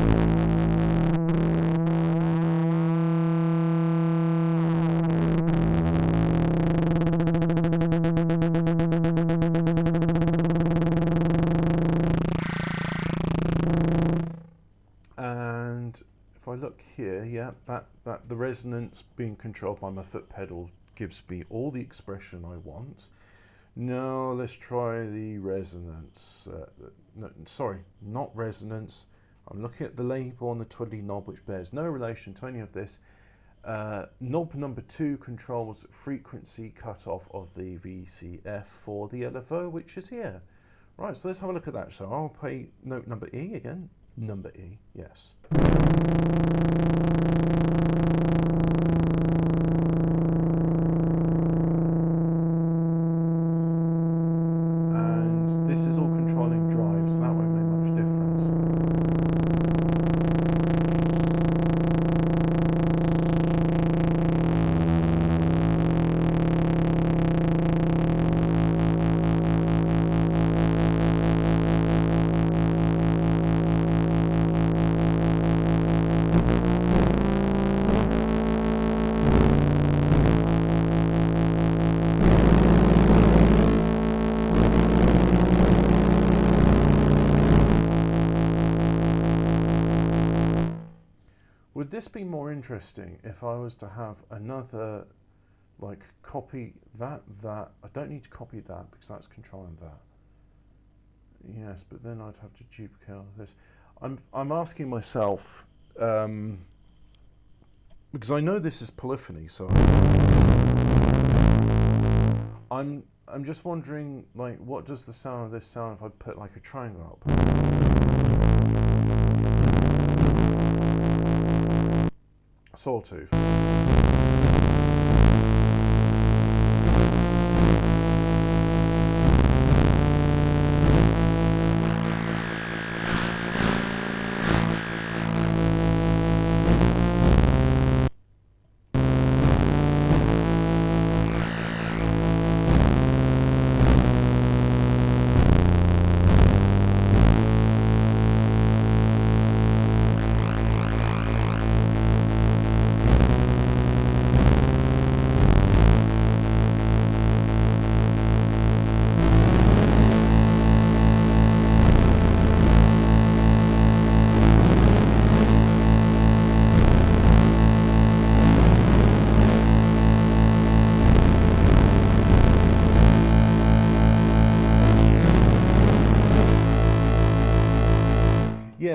And if I look here, yeah, that the resonance being controlled by my foot pedal gives me all the expression I want. Now let's try the resonance. No, sorry, not resonance. I'm looking at the label on the twiddly knob, which bears no relation to any of this. Knob number 2 controls frequency cutoff of the VCF for the LFO, which is here. Right, so let's have a look at that. So I'll play note number E again. Number E, yes. And this is all controlling drive, so that won't make much difference. Would this be more interesting if I was to have another, like, copy that? I don't need to copy that because that's controlling that. Yes, but then I'd have to duplicate all this. I'm asking myself, because I know this is polyphony, so I'm just wondering, like, what does the sound of this sound if I put like a triangle up? Sawtooth.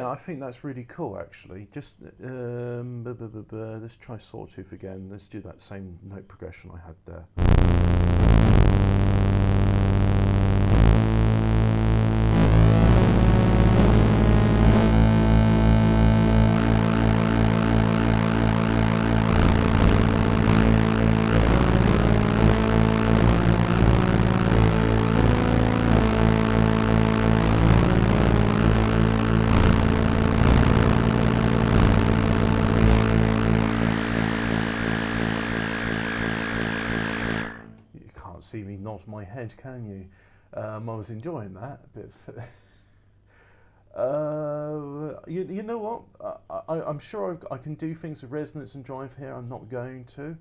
yeah, I think that's really cool actually. Just let's try sawtooth again. Let's do that same note progression I had there. See me nod my head, can you? I was enjoying that a bit. You know what? I'm sure I can do things with resonance and drive here. I'm not going to.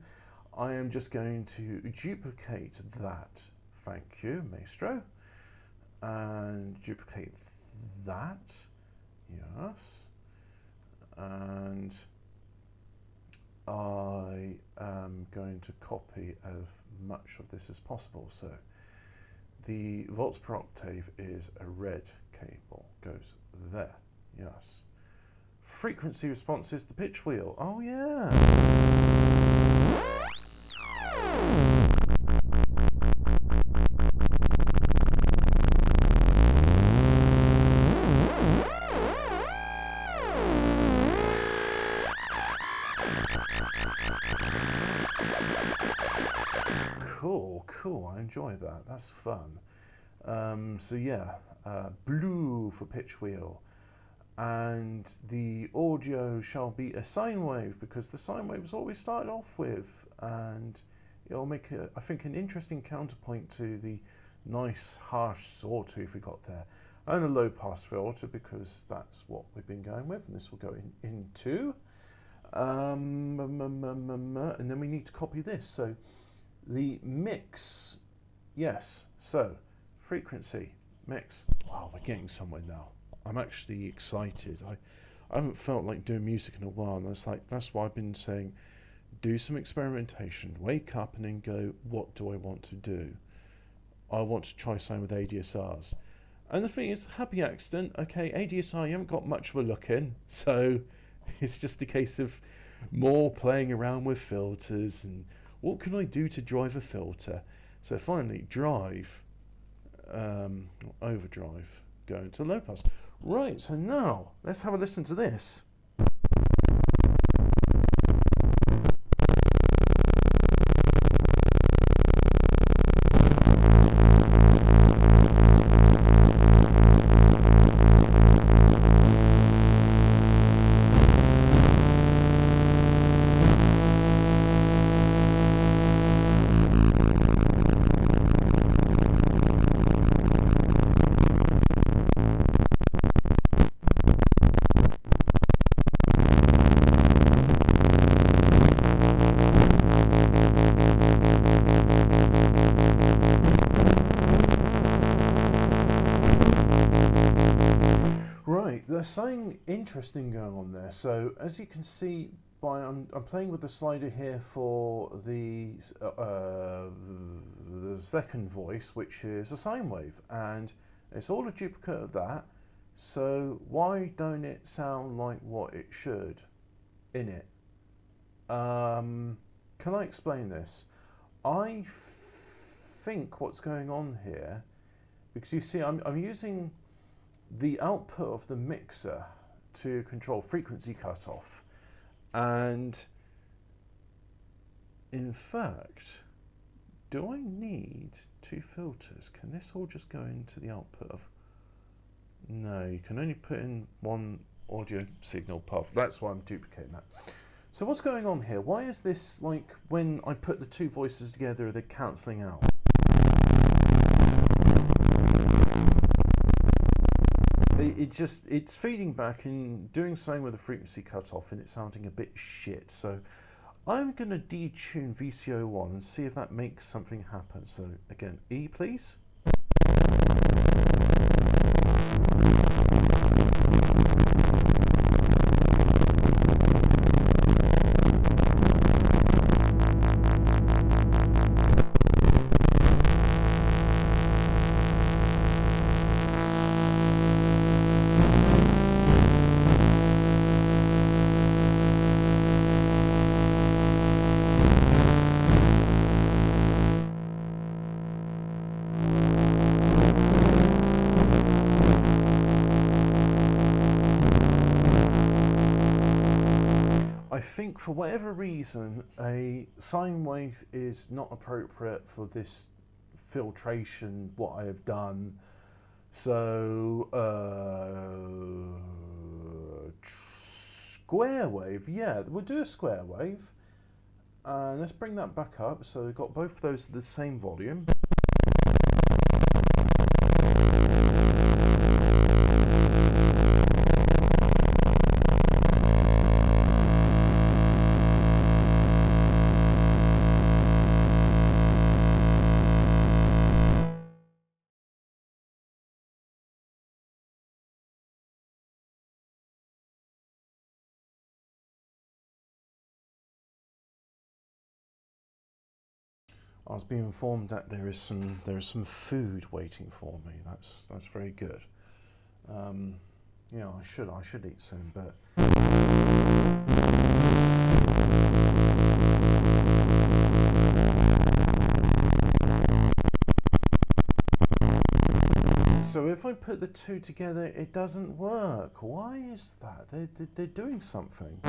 I am just going to duplicate that. Thank you, Maestro. And duplicate that. Yes. And I am going to copy as much of this as possible. So the volts per octave is a red cable, goes there. Yes. Frequency response is the pitch wheel. Oh yeah. Cool, I enjoy that, that's fun. So yeah, blue for pitch wheel. And the audio shall be a sine wave, because the sine wave is what we started off with, and it'll make, I think, an interesting counterpoint to the nice harsh sawtooth we got there. And a low pass filter, because that's what we've been going with, and this will go into. And then we need to copy this. So the mix, yes, so frequency, mix. Wow, we're getting somewhere now. I'm actually excited. I haven't felt like doing music in a while, and that's why I've been saying, do some experimentation, wake up and then go, what do I want to do? I want to try something with ADSRs. And the thing is, happy accident, okay, ADSR, you haven't got much of a look in, so it's just a case of more playing around with filters and what can I do to drive a filter? So finally, drive, overdrive, go into low pass. Right, so now let's have a listen to this. There's something interesting going on there. So as you can see, I'm playing with the slider here for the second voice, which is a sine wave, and it's all a duplicate of that. So why don't it sound like what it should in it? Can I explain this? I think what's going on here, because you see I'm using the output of the mixer to control frequency cutoff, and in fact, do I need two filters? Can this all just go into the output of? No, you can only put in one audio signal path. That's why I'm duplicating that. So what's going on here? Why is this like when I put the two voices together, they're cancelling out? It's feeding back and doing something with the frequency cutoff, and it's sounding a bit shit. So I'm going to detune VCO1 and see if that makes something happen. So again, E please. I think for whatever reason a sine wave is not appropriate for this filtration, what I have done. So square wave, yeah, we'll do a square wave. Let's bring that back up. So we've got both of those at the same volume. I was being informed that there is some food waiting for me. That's very good. Yeah, I should eat soon, but. So if I put the two together, it doesn't work. Why is that? They're doing something.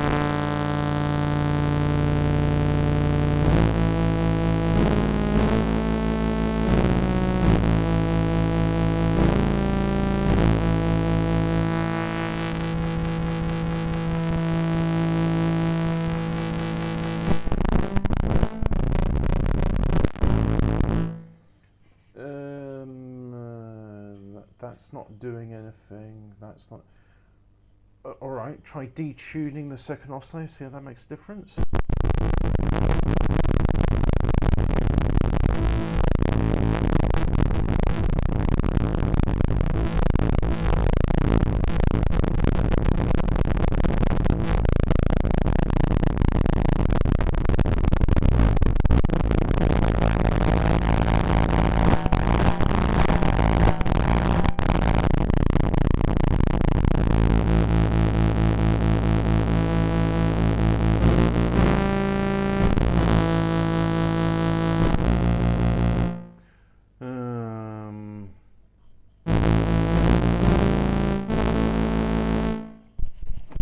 That's not doing anything. That's not. All right, try detuning the second oscillator. See how that makes a difference.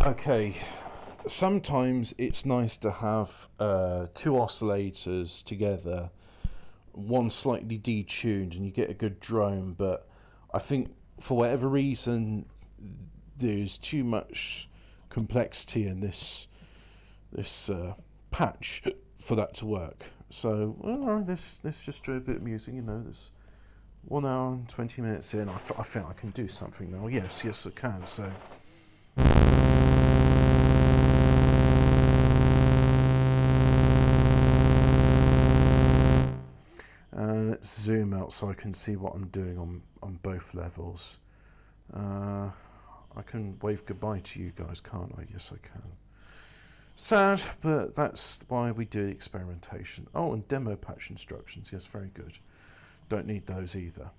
Okay, sometimes it's nice to have two oscillators together, one slightly detuned, and you get a good drone. But I think for whatever reason, there's too much complexity in this patch for that to work. So let's just do a bit of music. You know, this 1 hour and 20 minutes in. I think I can do something now. Yes, I can. So. Let's zoom out so I can see what I'm doing on both levels. I can wave goodbye to you guys, can't I? Yes, I can. Sad, but that's why we do experimentation. Oh, and demo patch instructions. Yes, very good. Don't need those either.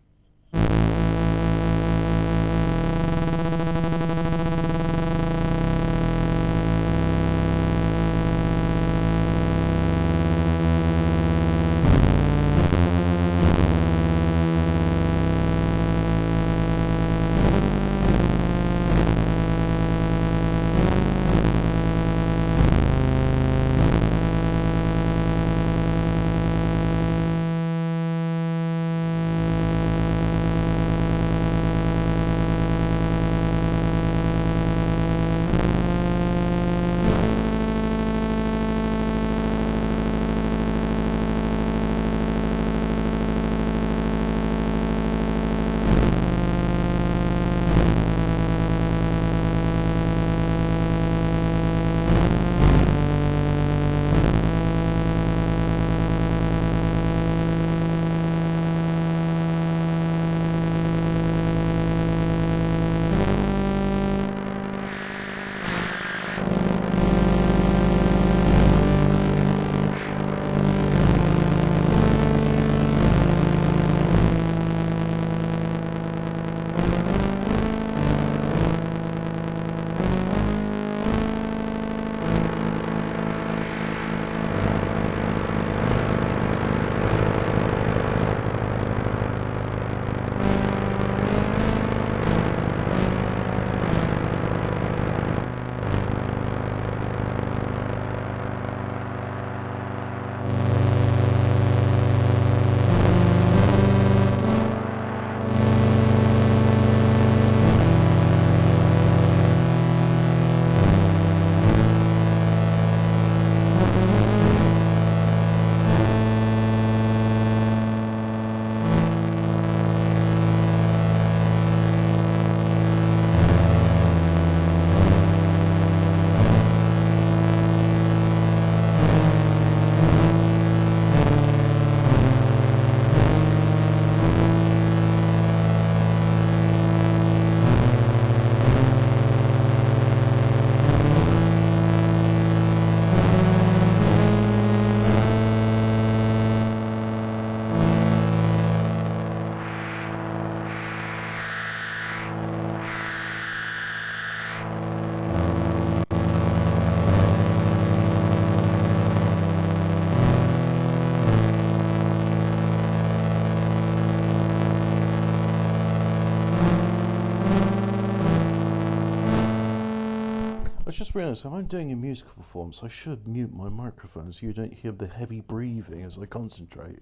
I just realised if I'm doing a musical performance, I should mute my microphone so you don't hear the heavy breathing as I concentrate.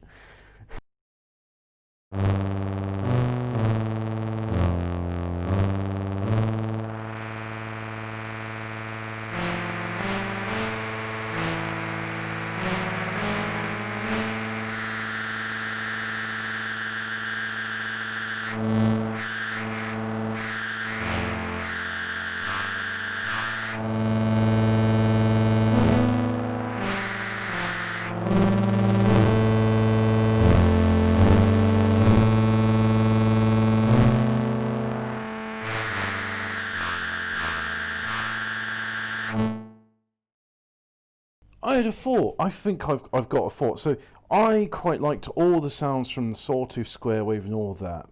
I had a thought. I think I've got a thought. So I quite liked all the sounds from the Sawtooth Square Wave and all that.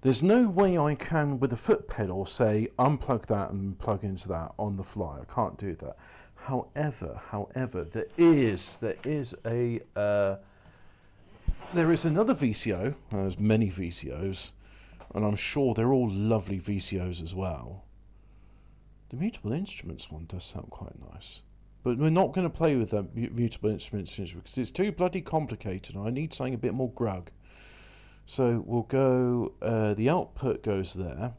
There's no way I can, with a foot pedal, say unplug that and plug into that on the fly. I can't do that. However, there is another VCO. There's many VCOs, and I'm sure they're all lovely VCOs as well. The mutable instruments one does sound quite nice. But we're not going to play with the mutable instruments because it's too bloody complicated and I need something a bit more grug. So we'll go, the output goes there.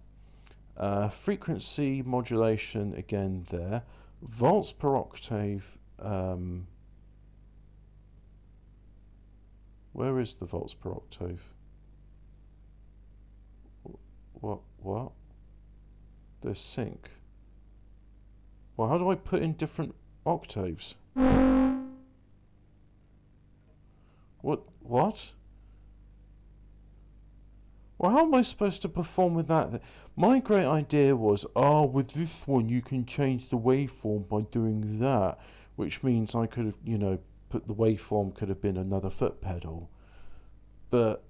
Frequency modulation again there. Volts per octave. Where is the volts per octave? What? There's sync. Well, how do I put in different octaves? What? Well, how am I supposed to perform with that? My great idea was, with this one you can change the waveform by doing that, which means I could have, put the waveform could have been another foot pedal. But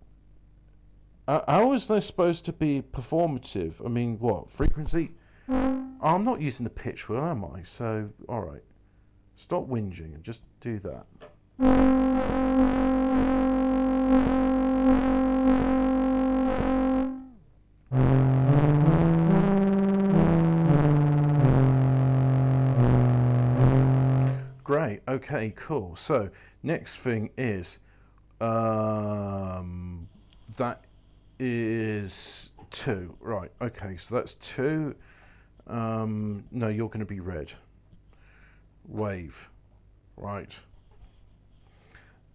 how is that supposed to be performative? I mean, what? Frequency? I'm not using the pitch wheel, am I? So, alright. Stop whinging and just do that. Great, okay, cool. So, next thing is, that is 2. Right, okay, so that's 2. No, you're going to be red. Wave. Right.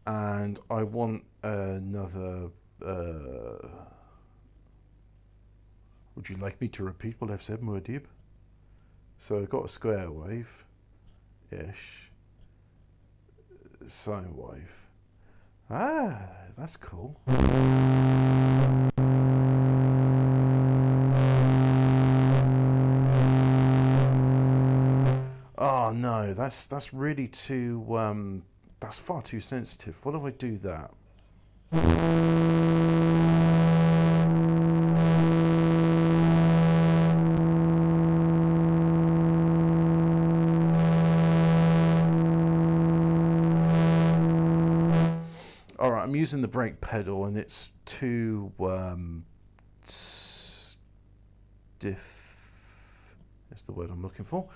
And I want another... would you like me to repeat what I've said, Muad'Dib? So I've got a square wave-ish. Sine wave. Ah, that's cool. Oh no, that's really too that's far too sensitive. What do I do that? Alright, I'm using the brake pedal and it's too stiff is the word I'm looking for.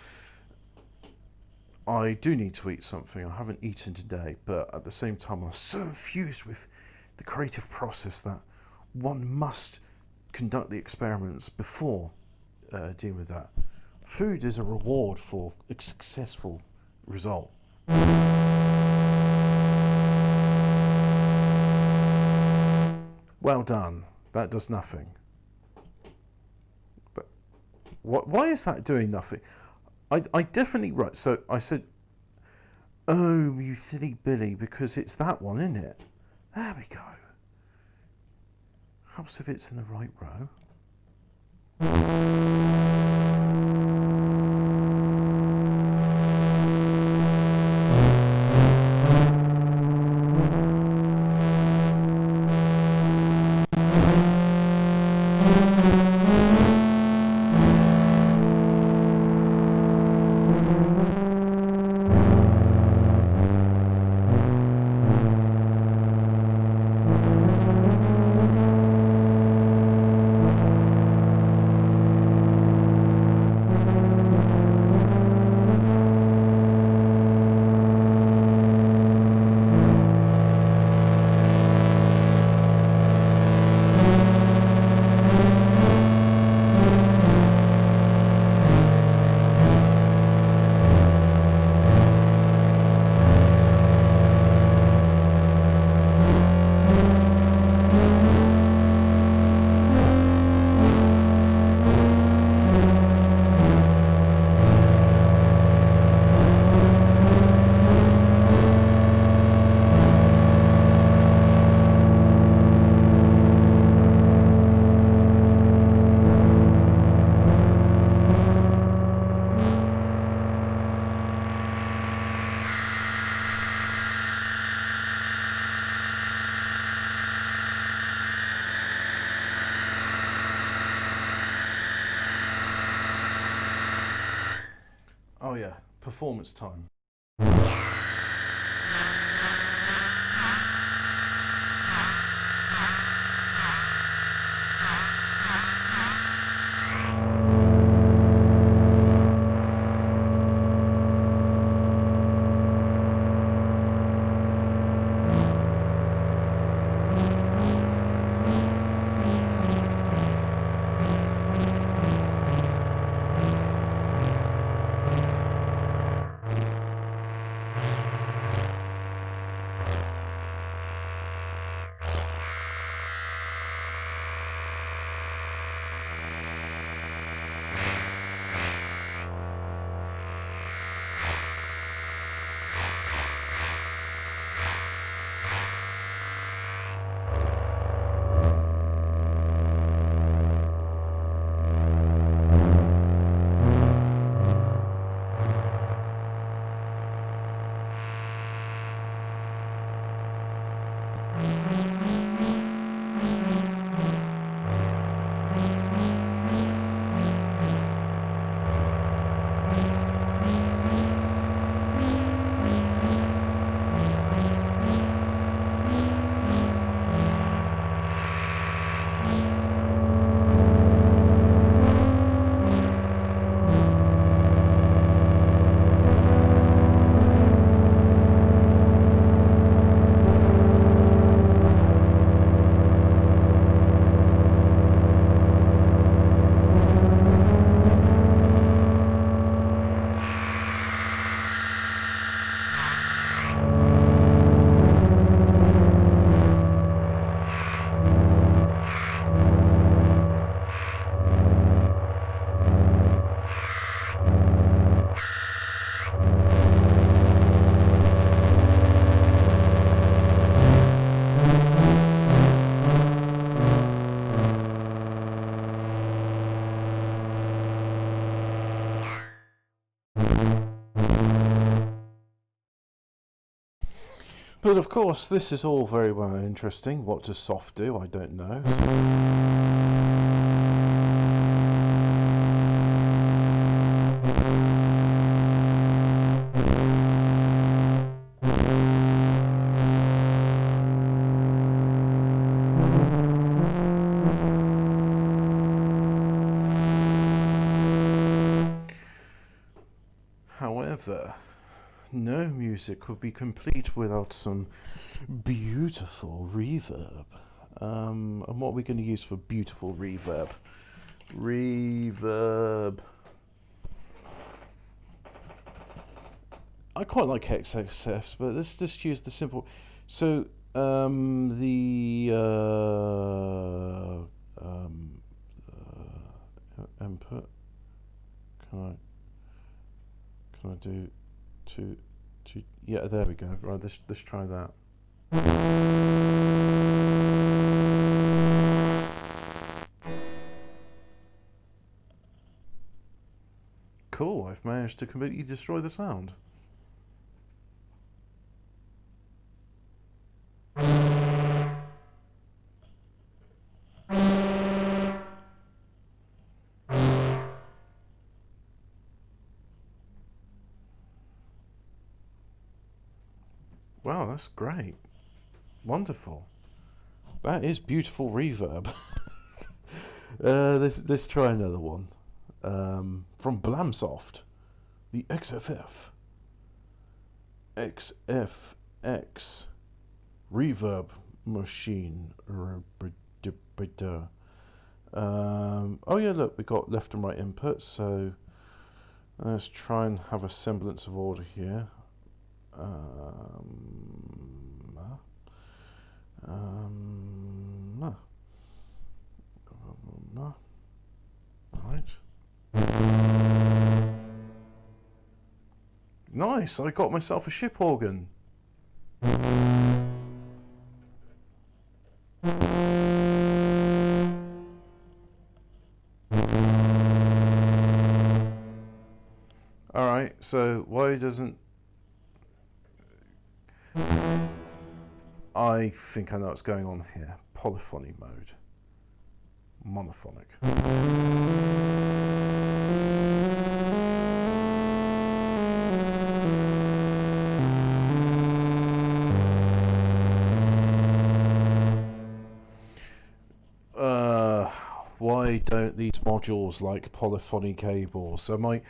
I do need to eat something. I haven't eaten today, but at the same time I'm so infused with the creative process that one must conduct the experiments before dealing with that. Food is a reward for a successful result. Well done. That does nothing. But why is that doing nothing? I definitely, right, so I said, oh, you silly Billy, because it's that one, isn't it? There we go. Helps if it's in the right row. Oh yeah, performance time. But of course, this is all very well and interesting. What does soft do? I don't know. However, no music would be complete without some beautiful reverb. And what are we going to use for beautiful reverb? Reverb. I quite like XXFs, but let's just use the simple. So the input. Can I do two? Yeah, there we go. Right, let's try that. Cool, I've managed to completely destroy the sound. Wow, that's great. Wonderful. That is beautiful reverb. Let's try another one. From Blamsoft, the XFF. XFX reverb machine. Oh yeah, look, we got left and right inputs, so let's try and have a semblance of order here. Right. Nice, I got myself a ship organ. Alright, so why doesn't... I think I know what's going on here. Polyphony mode. Monophonic. made these modules like polyphony cables. So my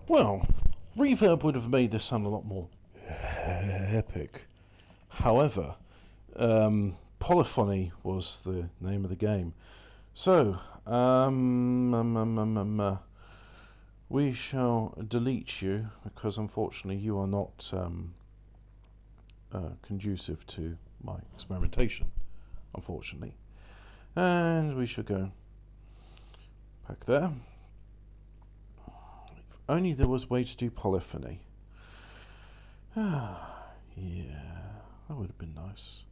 well, reverb would have made this sound a lot more epic. However, polyphony was the name of the game. So, we shall delete you because unfortunately you are not conducive to my experimentation, unfortunately. And we shall go back there. If only there was a way to do polyphony. Ah, yeah, that would have been nice.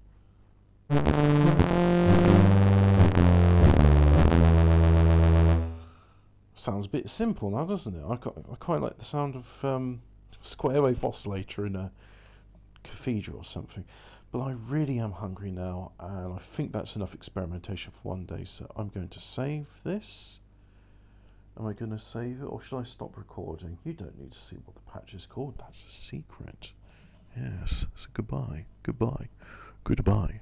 Sounds a bit simple now, doesn't it? I quite like the sound of square wave oscillator in a cathedral or something. But I really am hungry now, and I think that's enough experimentation for one day. So I'm going to save this. Am I going to save it, or should I stop recording? You don't need to see what the patch is called. That's a secret. Yes. So goodbye. Goodbye. Goodbye.